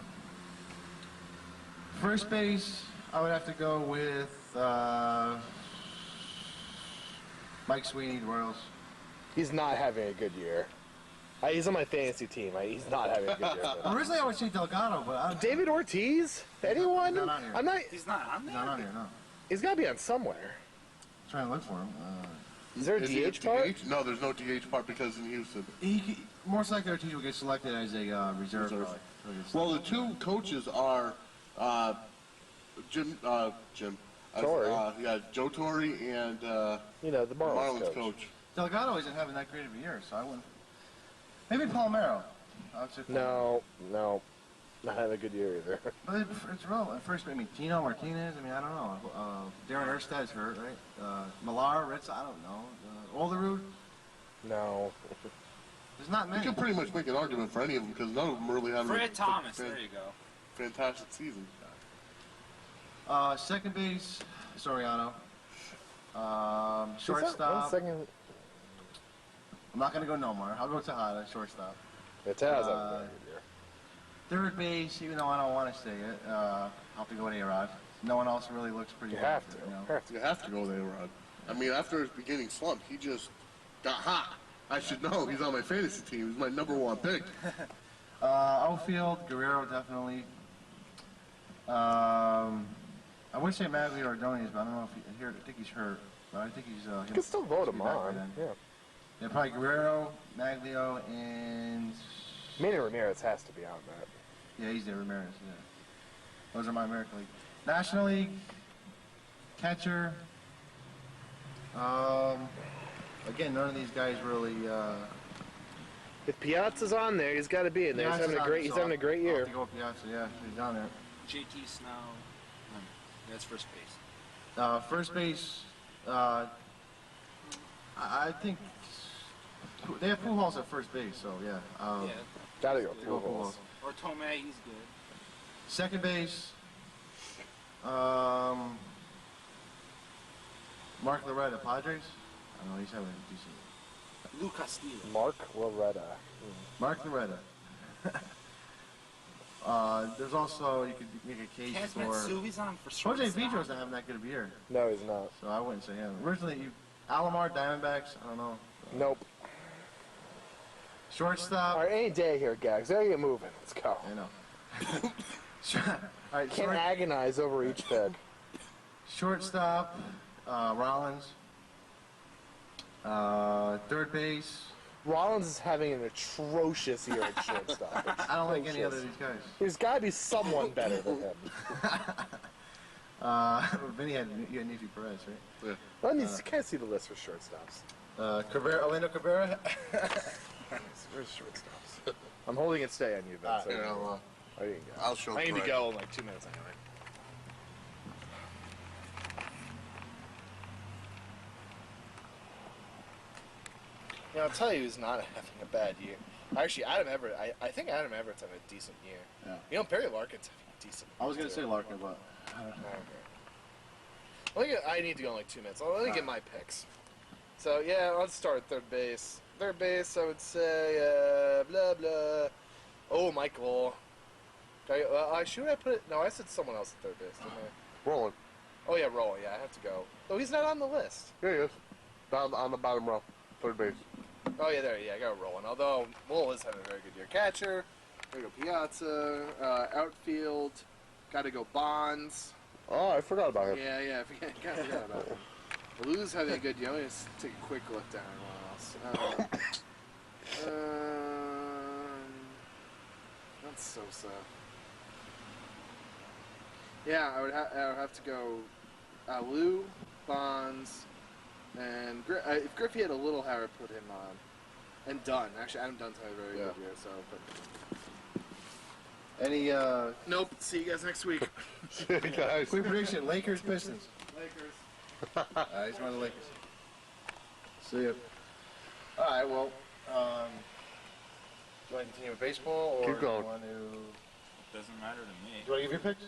First base, I would have to go with Mike Sweeney, the Royals.
He's not having a good year. He's on my fantasy team. He's not having a good year.
Originally, I would say Delgado, but I
David Ortiz? Anyone?
Not on here.
I'm not.
He's not on there?
not on here, no.
He's got to be on somewhere.
Trying to look for him.
Is there a
Is he
DH part?
No, there's no DH part because in Houston.
He most likely Ortiz will get selected as a reserve. Probably.
Well, the two coaches are Jim.
Torre.
Yeah, Joe Torre and
You know, the Marlins,
coach.
Delgado isn't having that great of a year, so I wouldn't. Maybe Palmeiro. I would say Palmeiro.
No. Not having a good year either.
But it's real. At first, I mean, Tino Martinez. I mean, I don't know. Darren Erstad's hurt, right? Millar, Ritz. I don't know. Olderud.
No.
There's not
You
many.
can pretty much make an argument for any of them because none of them really have
Fred Thomas, there you go.
fantastic season.
Second base, Soriano.
One
Shortstop.
second.
I'm not gonna go Nomar. I'll go Tejada, shortstop.
It has having a good year.
Third base, even though I don't want to say it, I'll have to go with A-Rod. No one else really looks pretty
You
good.
have to.
You know?
You have to go there, Rod. I mean, after his beginning slump, he just got hot. I should know. He's on my fantasy team. He's my #1 pick.
Outfield, Guerrero definitely. I would say Magley or Ordonez, but I don't know if I think he's hurt. But I think he's.
You can still vote him on. Yeah.
Yeah, probably Guerrero, Maglio, and.
Manny Ramirez has to be on that.
Yeah, he's there, Ramirez. Yeah. Those are my American League. National League, catcher. Again, none of these guys really.
If Piazza's on there, he's got to be in there. He's having a great
I'll
year.
have to go with Piazza, yeah, he's down there.
JT Snow. That's first base.
First base, I think they have Pujols at first base, so yeah.
Yeah.
Gotta go.
Go
Pujols.
Or Tomei, he's good.
Second base, Mark Loretta, Padres. I don't know, he's having a decent.
Lou Castillo.
Mark Loretta.
Mark Loretta. There's also, you could make a case
Kaz
for.
Matsui's on for
Jose
shortstop.
Vidro's not having that good of a year,
No, he's not.
so I wouldn't say him. Originally, Alomar, Diamondbacks, I don't know.
Nope.
Shortstop,
All right, any day here, Gags. Gotta get moving. Let's go.
I know. All right,
Can't agonize over each pick.
shortstop, Rollins. Third base,
Rollins is having an atrocious year at shortstop.
I don't like any
Atrocious.
other of these guys.
There's got to be someone better than him.
Vinny had Nifi Perez, right?
Yeah.
Well, you can't see the list for shortstops.
Cabrera, Orlando Cabrera.
Where's shortstops? I'm holding it steady on you, Ben.
Here, I'll
I didn't go.
I'll show
I need to
Greg.
go in like 2 minutes anyway. Yeah, I'll tell you who's not having a bad year. Actually, Adam Everett. I think Adam Everett's having a decent year.
Yeah.
You know, Perry Larkin's having a decent year.
I was gonna say Larkin, but
I need to go in like 2 minutes. Let me get my picks. So, yeah, let's start at third base. Third base, I would say, blah, blah. Oh, Michael. Should I put it? No, I said someone else at third base, didn't I?
Rolling.
Oh, yeah, Roll. Yeah, I have to go. Oh, he's not on the list.
Here he is. Down on the bottom row. Third base.
Oh, yeah, there. Yeah, I got Rolling. Although, Lowell is having a very good year. Catcher. Gotta go Piazza. Outfield. Gotta go Bonds.
Oh, I forgot about him.
Yeah, I forgot about him. Lou's having a good year. Let me just take a quick look down at anyone else. That's so sad. Yeah, I would have to go Lou, Bonds, And if Griffey had a little hair, I'd put him on. And Dunn. Actually, Adam Dunn's had a very good year, so. But...
Any
Nope. See you guys next week.
Guys.
quick prediction? Lakers, Pistons.
Lakers.
He's one of the Lakers. See ya. All right. Well, do you want to continue with baseball, or
Keep going.
do you want to?
Doesn't matter to
Do
me.
you want to give your picks?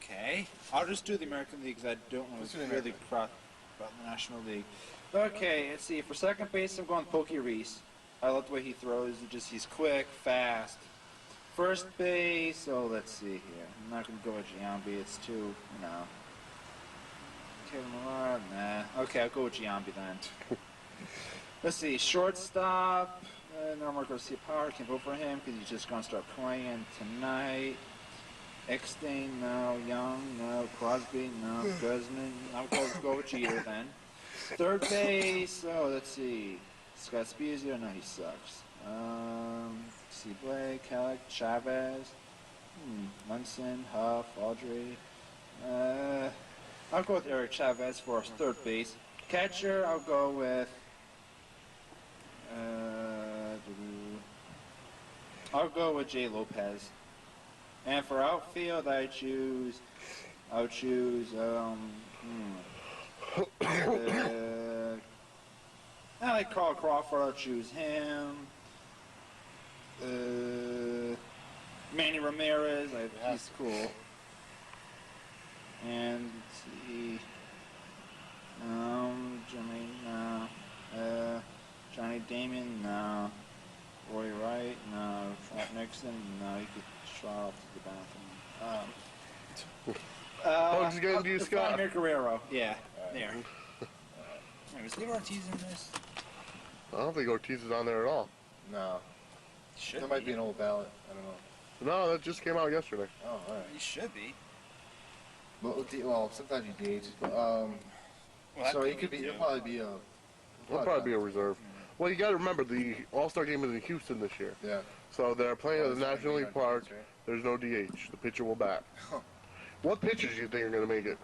Okay. I'll just do the American League because I don't want
Let's
to
do the
really crap about the National League. Okay, let's see. For second base, I'm going Pokey Reese. I love the way he throws. He's quick, fast. First base, let's see here. I'm not going to go with Giambi. It's too, Kevin Millar, nah. Okay, I'll go with Giambi then. Let's see. Shortstop, Norman Garcia Power. Can't vote for him because he's just going to start playing tonight. Eckstein, no. Young, no. Crosby, no. Guzman, I'll go with Jeter then. Third base, let's see. Scott Spezia, no, he sucks. See Blake, Kellick, Chavez, Munson, Huff, Audrey. I'll go with Eric Chavez for third base. Catcher, I'll go with. I'll go with Jay Lopez. And for outfield, I'll choose. I like Carl Crawford. I'll choose him. Manny Ramirez. He's cool. And let's see. Jimmy, no. Johnny Damon, no. Roy Wright, no. Trent Nixon, no. You could trot off to the bathroom.
Who's going to do, Scott?
Vladimir Guerrero. Yeah, there. Was Leo Ortiz in this?
I don't think Ortiz is on there at all.
No.
Should
That might be an old ballot. I don't know.
No, that just came out yesterday.
Oh, all right.
He should be.
Well, sometimes he DHs, but so he could be. He'll probably be a.
He'll probably be a reserve. Well, you got to remember the All-Star game is in Houston this year.
Yeah.
So they're playing at
Oh,
the
it's
National
gonna
League
be on
Park.
DH, right?
There's no DH. The pitcher will bat. What pitchers do you think are going to make it?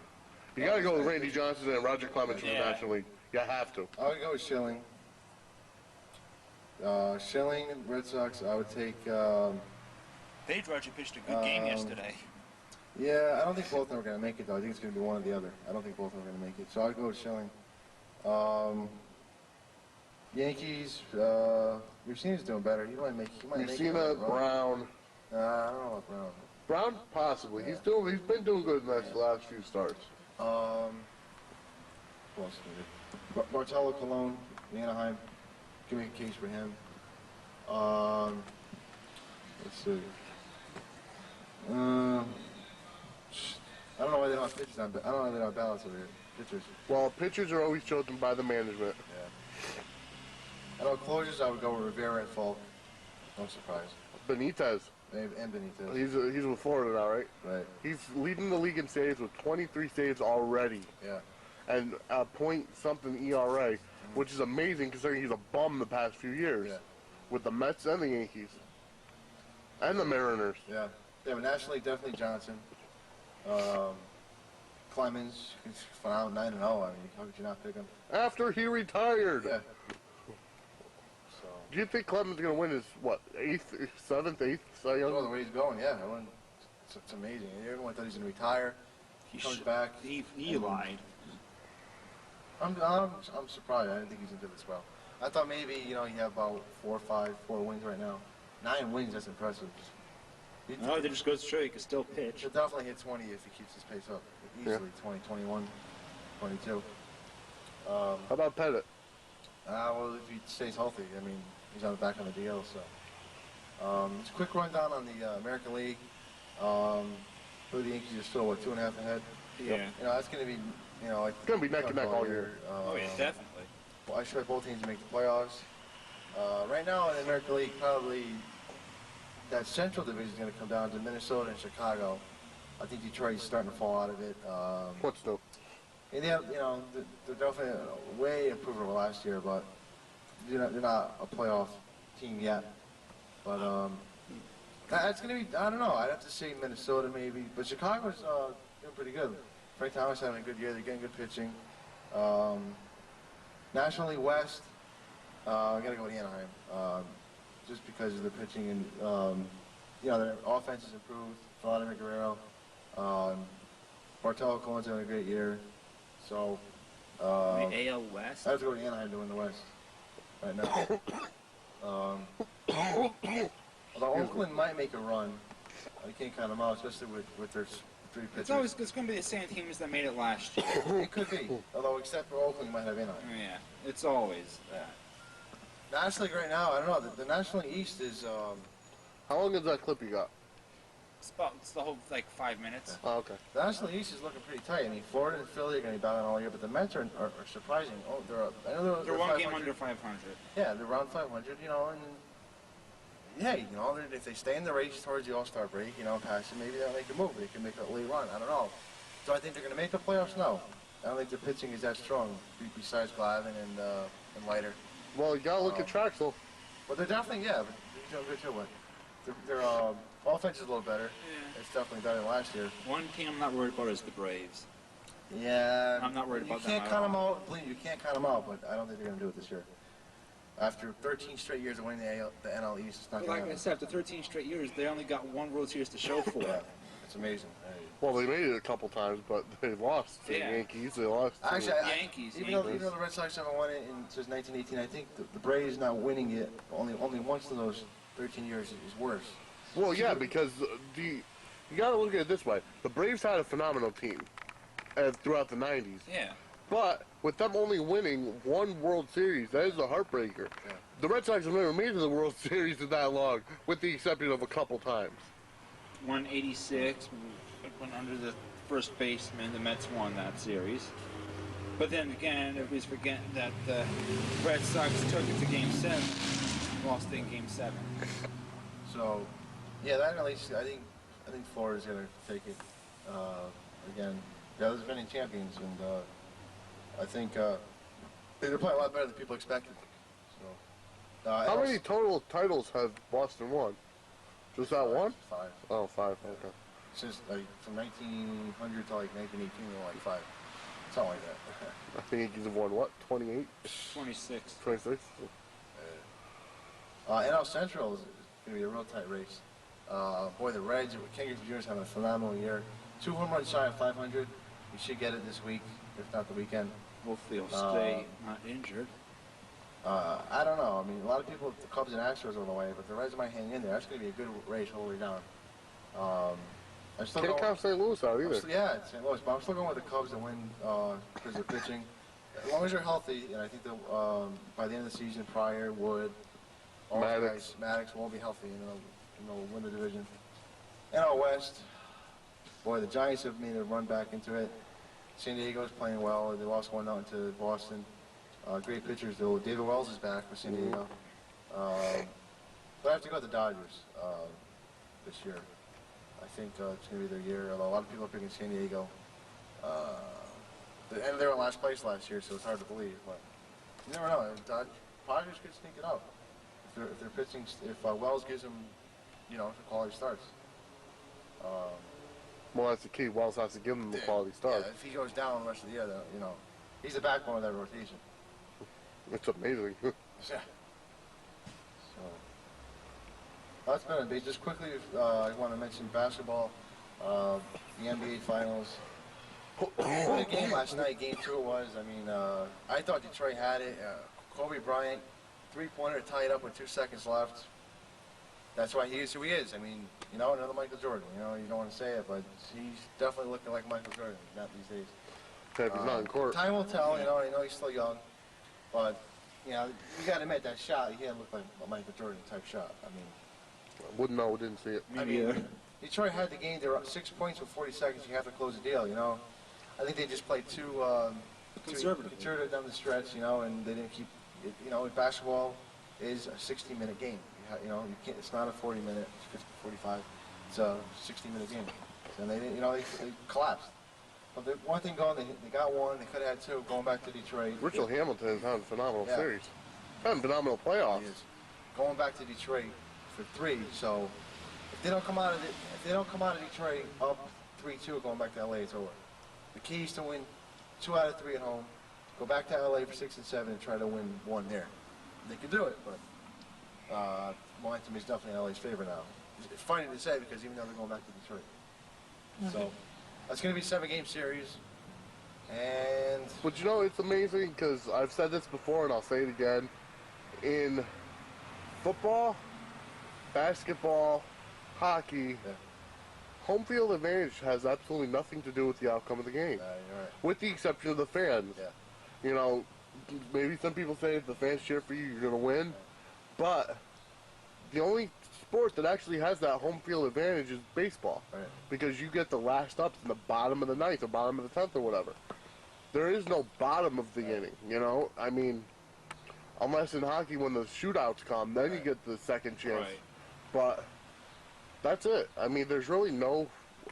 You got to go with Randy Johnson and Roger Clemens from the
Yeah.
National League. You have to.
I would go with Schilling. Schilling, Red Sox. I would take.
Page Roger pitched a good game yesterday.
Yeah, I don't think both of them are going to make it, though. I think it's going to be one or the other. I don't think both of them are going to make it. So I'd go with Schilling. Yankees, Racina's doing better. He might make it.
Racina, Brown.
I don't know about Brown.
Brown, possibly. He's been doing good in the last few starts.
Who else did it? Bartolo Colon, Anaheim. Can make a case for him. Let's see. I don't know why they don't have pitchers on. I don't know why they don't have ballots over here. Pitchers.
Well, pitchers are always chosen by the management.
I know closers. I would go with Rivera and Falk. No surprise.
Benitez.
And Benitez.
He's with Florida now, right?
Right.
He's leading the league in saves with 23 saves already.
Yeah.
And a point-something ERA, which is amazing considering he's a bum the past few years.
Yeah.
With the Mets and the Yankees. And the Mariners.
Yeah. Yeah, but National League, definitely Johnson. Clemens, he's phenomenal, 9-0. I mean, how could you not pick him?
After he retired.
Yeah. So,
Do you think Clemens is going to win his, seventh, eighth Cy Young?
oh, the way he's going, yeah. It's amazing. Everyone thought he was going to retire. He comes back.
He lied.
I'm surprised. I didn't think he's into this well. I thought maybe, he had about 4 wins right now. 9 wins, that's impressive.
No, they just goes to show you can still pitch.
He'll definitely hit 20 if he keeps his pace up. Easily, 20, 21, 22.
How about Pettit?
Well, if he stays healthy, I mean, he's on the back of the deal, so. It's a quick rundown on the American League. The Yankees are still, 2.5 ahead?
Yeah.
That's going to be, like...
It's going to be neck and neck all year.
Oh, yeah, definitely.
Well, I expect both teams to make the playoffs. Right now in the American League, probably that Central Division is going to come down to Minnesota and Chicago. I think Detroit's starting to fall out of it.
What's new?
And they have, they're definitely way improved over last year, but they're not a playoff team yet. But that's going to be, I don't know. I'd have to say Minnesota maybe, but Chicago's doing pretty good. Frank Thomas having a good year. They're getting good pitching. National League West, I gotta go with Anaheim, just because of the pitching and you know, their offense has improved. Vladimir Guerrero, Bartolo Colon's having a great year, so
The AL West?
I have to go to Anaheim to win the West right now. Although Oakland might make a run, I can't count them out, especially with their three pitchers.
It's going to be the same teams that made it last year.
It could be, although except for Oakland, you might have Anaheim.
Yeah, it's always that.
National League right now, I don't know. The National League East is.
How long is that clip you got?
It's the whole, like, 5 minutes.
Oh, okay.
The National League East is looking pretty tight. I mean, Florida and Philly are going to be battling all year, but the Mets are surprising. Oh, I know
They're one game under 500.
Yeah, they're around 500. You know, and yeah, you know, if they stay in the race towards the All-Star break, you know, past it, maybe they'll make a move. They can make a late run. I don't know. Do I think they're going to make the playoffs? No. I don't think the pitching is that strong. Besides Glavine and Leiter.
Well, you gotta look at Traxel.
But they're definitely, yeah, but they're doing good too. But their offense is a little better.
Yeah.
It's definitely better than last year.
One team I'm not worried about is the Braves.
Yeah.
I'm not worried about them
You can't
at
count them
all.
out. Believe me, you can't count them out, but I don't think they're going to do it this year. After 13 straight years of winning the NL East, it's not
But
going to
like I
happen.
said, after 13 straight years, they only got one World Series to show for
Yeah,
it.
it's amazing.
Well, they made it a couple times, but they lost to the
Yeah.
Yankees. They lost to
Actually,
Yankees.
Even though the Red Sox haven't won it since 1918, I think the Braves not winning it only once in those 13 years is worse.
Well, yeah, because you got to look at it this way. The Braves had a phenomenal team throughout the 90s.
Yeah.
But with them only winning one World Series, that is a heartbreaker.
Yeah.
The Red Sox have never made it to the World Series in that long, with the exception of a couple times.
186 went under the first baseman. The Mets won that series. But then again, everybody's forgetting that the Red Sox took it to Game 7, lost in Game 7.
So, yeah, that at least I think Florida's gonna take it again. Yeah, they're defending champions, and I think they're playing a lot better than people expected. So,
How many total titles have Boston won? Just that one?
5.
Oh, 5. Okay.
Since like from 1900 to like 1918, they were like 5, something like that.
I think Yankees have won, what, 28?
26.
26?
NL Central is going to be a real tight race. Boy, the Reds, Ken Griffey Jr. is having a phenomenal year. 2 home runs shy of 500. He should get it this week, if not the weekend.
Hopefully he'll stay not injured.
I don't know. I mean, a lot of people, the Cubs and Astros are on the way, but the Reds might hang in there. That's going to be a good race all the way down. I'm still
Can't
going,
count St. Louis out either.
yeah, it's St. Louis, but I'm still going with the Cubs to win because they're pitching. As long as they're healthy, and I think they'll, by the end of the season, Pryor, Wood, all those guys, Maddox won't be healthy, and they'll win the division. NL West, boy, the Giants have made a run back into it. San Diego's playing well. They lost 1-0 to Boston. Great pitchers, though. David Wells is back for San Diego. But I have to go with the Dodgers this year. I think it's going to be their year, although a lot of people are picking San Diego. And they were in last place last year, so it's hard to believe. But you never know. Padres could sneak it out if they're pitching. If Wells gives them, quality starts.
Well, that's the key. Wells has to give them the quality start.
Yeah, if he goes down the rest of the year, then, he's the backbone of that rotation.
It's amazing.
Yeah. So that's been it. Just quickly, I want to mention basketball, the NBA Finals. What a game last night. Game 2 it was. I mean, I thought Detroit had it. Kobe Bryant, 3-pointer, tied up with 2 seconds left. That's why he is who he is. I mean, another Michael Jordan. You don't want to say it, but he's definitely looking like Michael Jordan. Not these days.
If he's not in court.
Time will tell. I know he's still young, but you got to admit that shot. He had looked like a Michael Jordan type shot. I mean,
Wouldn't know. Didn't see it.
Detroit had the game. They were up 6 points with 40 seconds. You have to close the deal. I think they just played too conservative down the stretch. And they didn't keep. In basketball, is a 60-minute game. You can't. It's not a 40-minute, 45. It's a 60-minute game. And they didn't. They collapsed. But the one thing going, they got one. They could have had 2. Going back to Detroit.
Richard Hamilton has had a phenomenal
Yeah.
series. Had a phenomenal playoffs.
He is. Going back to Detroit for 3. So if they don't come out of Detroit up 3-2, going back to LA, it's over. The key is to win 2 out of 3 at home. go back to LA for 6 and 7 and try to win one there. They could do it, but momentum is definitely LA's favor now. It's funny to say because even though they're going back to Detroit. So that's going to be a 7-game series. And
But you know, it's amazing because I've said this before and I'll say it again. In football, basketball, hockey, home field advantage has absolutely nothing to do with the outcome of the game.
you're right.
With the exception of the fans.
Yeah.
You know, maybe some people say if the fans cheer for you, you're going to win. But the only sport that actually has that home field advantage is baseball.
Right.
Because you get the last ups in the bottom of the ninth or bottom of the 10th or whatever. There is no bottom of the inning, you know? I mean, unless in hockey when the shootouts come, then you get the second chance.
Right.
But that's it. I mean, there's really no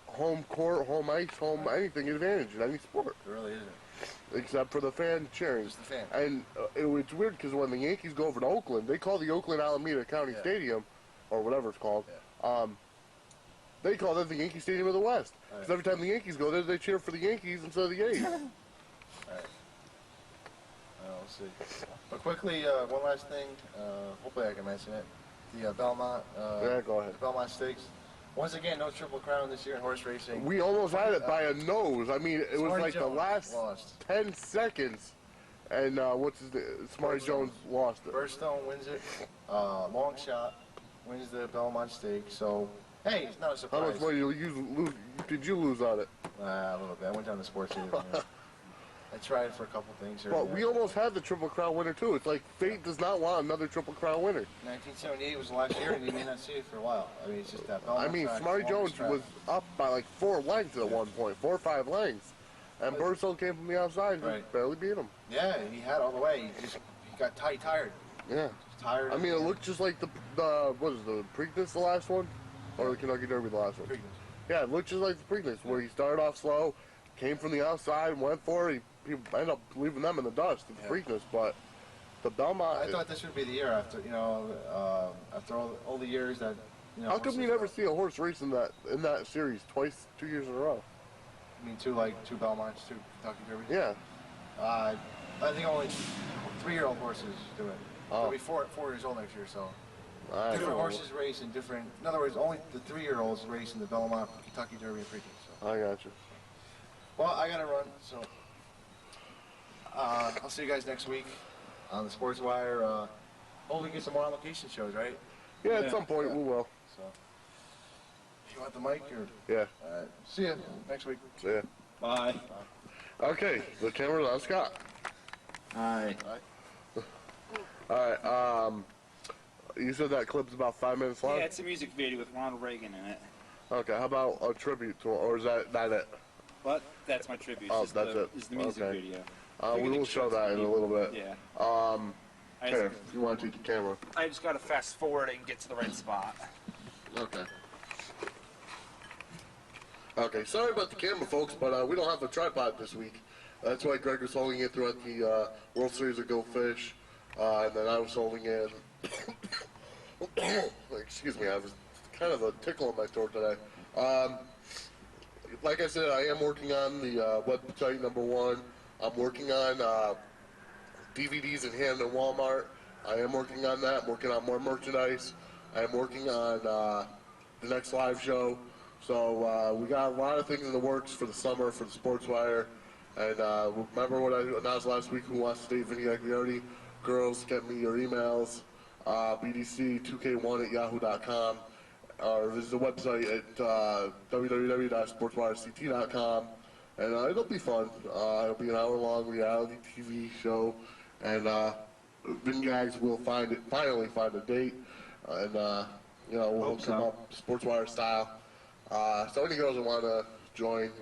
home court, home ice, home anything advantage in any sport.
It really isn't.
Except for the fan cheering.
Just the fan.
And it's weird because when the Yankees go over to Oakland, they call the Oakland Alameda County Stadium, or whatever it's called. They call that the Yankee Stadium of the West. Because every time the Yankees go there, they cheer for the Yankees instead of the A's.
Alright. We'll see. But quickly, one last thing. Hopefully I can mention it. The Belmont.
Yeah, go ahead.
The Belmont Stakes. Once again, no Triple Crown this year in horse racing.
We almost had it by a nose. I mean, it was
Smarty
like the
Jones
last
lost.
10 seconds. And what's his name? Smarty Jones lost it.
Burstone wins it. Long Shot wins the Belmont Stakes. So, hey, it's not a
How
surprise.
much money did you lose on it?
A little bit. I went down to Sportswire. I tried for a couple things here.
But
and
we
there.
almost had the Triple Crown winner, too. It's like fate does not want another Triple Crown winner.
1978 was the last year, and you may not see it for a while. I mean, it's just that Belmont
I mean,
track,
Smarty
longest
Jones
track.
was up by like 4 lengths at one point, 4 or 5 lengths. And Burstone came from the outside and just
Right.
barely beat him.
Yeah, he had all the way. He got tired.
Yeah.
Just tired.
I mean, it looked just like the what is it, the Preakness the last one? Or the Kentucky Derby the last one?
Preakness.
Yeah, it looked just like the Preakness, where he started off slow, came from the outside, went for it. People ended up leaving them in the dust at the Preakness, but the Belmont.
I thought this would be the year after, after all the years that,
How come you never see a horse race in that series twice, 2 years in a row?
I mean, two Belmonts, 2 Kentucky Derbys.
Yeah.
I think only 3-year-old horses do it.
Oh.
They'll be 4 years old next year, so.
I
Different
know.
horses race in different. In other words, only the 3-year-olds race in the Belmont, Kentucky Derby, and Preakness. So.
I got you.
Well, I gotta run, so I'll see you guys next week on the Sportswire. Hopefully, get some more on location shows, right?
Yeah, at some point we will.
So, you want the mic or?
Yeah.
All right. See you next week.
So, yeah.
Bye.
Okay, the camera's on Scott.
Hi.
All right. You said that clip's about 5 minutes long.
Yeah, it's a music video with Ronald Reagan in it.
Okay. How about a tribute to, or is that not it?
But that's my tribute.
Oh,
It's
that's
the,
it.
Is the music
Okay.
video.
We will show that in a little bit.
Yeah. I
Here,
just,
if you want to take the camera.
I just gotta fast forward it and get to the right spot.
Okay. Okay, sorry about the camera, folks, but we don't have a tripod this week. That's why Greg was holding it throughout the World Series of Go Fish, and then I was holding it. Excuse me, I was kind of a tickle in my throat today. Like I said, I am working on the website #1. I'm working on DVDs in hand in Walmart. I am working on that. I'm working on more merchandise. I am working on the next live show. So we got a lot of things in the works for the summer for the Sportswire. And remember what I announced last week, who wants to date Vinny Agliotti? Girls, get me your emails, bdc2k1@yahoo.com, or visit the website at www.sportswirect.com. And it'll be fun. It'll be an hour-long reality TV show. And Vin Gags will finally find a date. And, we'll hook them up Sportswire style. So any girls that want to join,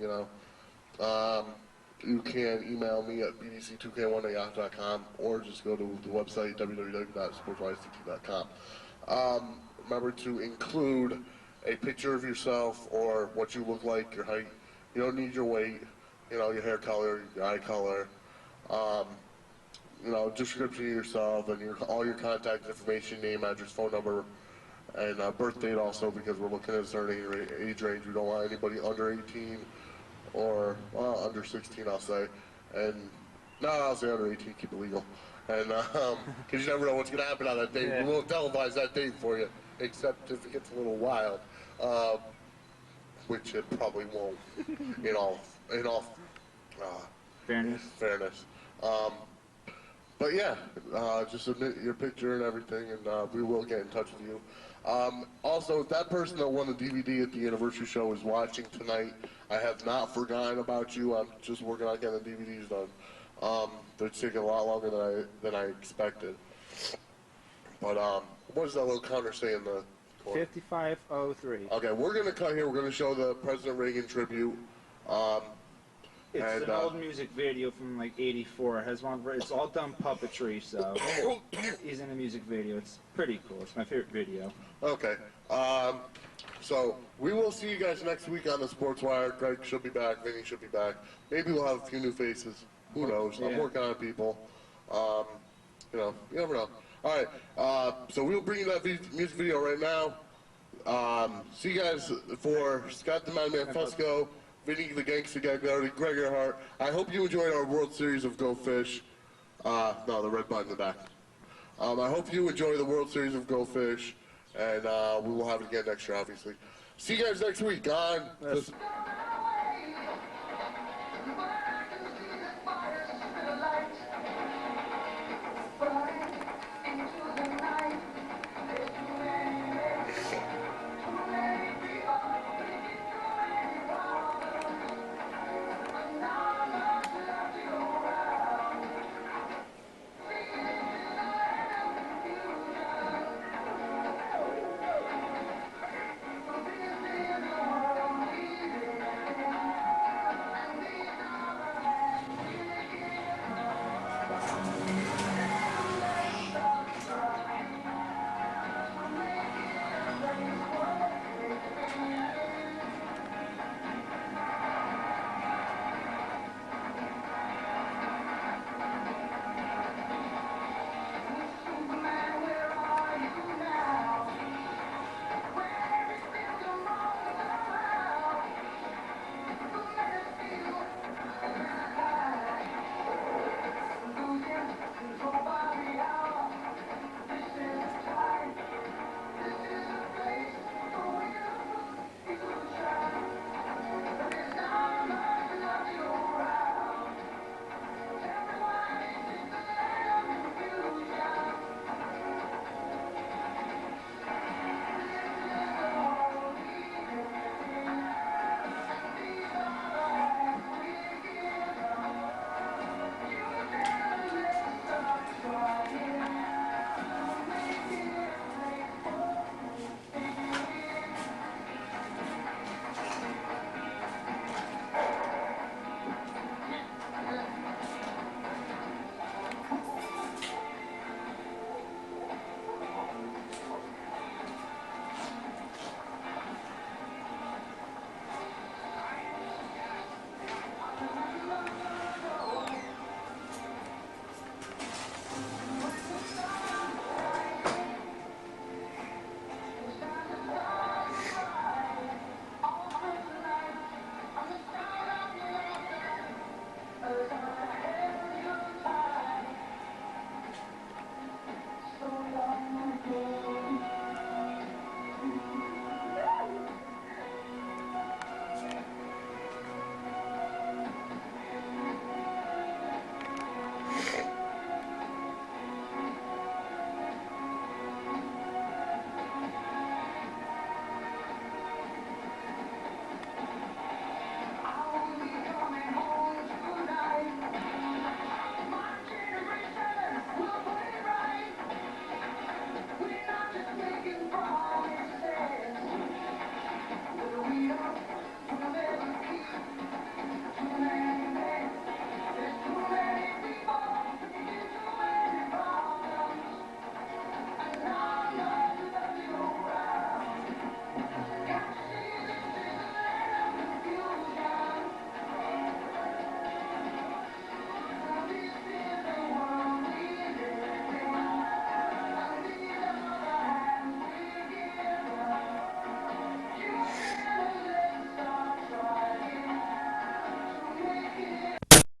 you can email me at bdc2k1@yahoo.com or just go to the website www.sportswirect.com. Remember to include a picture of yourself or what you look like, your height. You don't need your weight, your hair color, your eye color, description of yourself and all your contact information, name, address, phone number, and birth date also, because we're looking at a certain age range. We don't want anybody under 18 or under 16, I'll say. And No, I'll say under 18, keep it legal. And, because you never know what's going to happen on that date.
Yeah.
We won't televise that date for you, except if it gets a little wild. Which it probably won't, in all fairness. But yeah, just submit your picture and everything, and we will get in touch with you. Also, if that person that won the DVD at the anniversary show is watching tonight, I have not forgotten about you. I'm just working on getting the DVDs done. They're taking a lot longer than I expected. But what does that little counter say in the corner?
5503.
Okay, we're gonna cut here. We're gonna show the President Reagan tribute.
It's an old music video from like '84. It has one. It's all done puppetry, so he's in a music video. It's pretty cool. It's my favorite video.
Okay. So we will see you guys next week on the Sportswire. Greg should be back. Vinny should be back. Maybe we'll have a few new faces. Who knows? I'm
Yeah.
working on people. You know, you never know. All right. So we'll bring you that music video right now. See you guys for Scott the Madman Fusco, Vinny the Gangsta Gagliardi, Greg Earhart. I hope you enjoyed our World Series of Go Fish. No, the red button in the back. I hope you enjoy the World Series of Go Fish, and we will have it again next year, obviously. See you guys next week on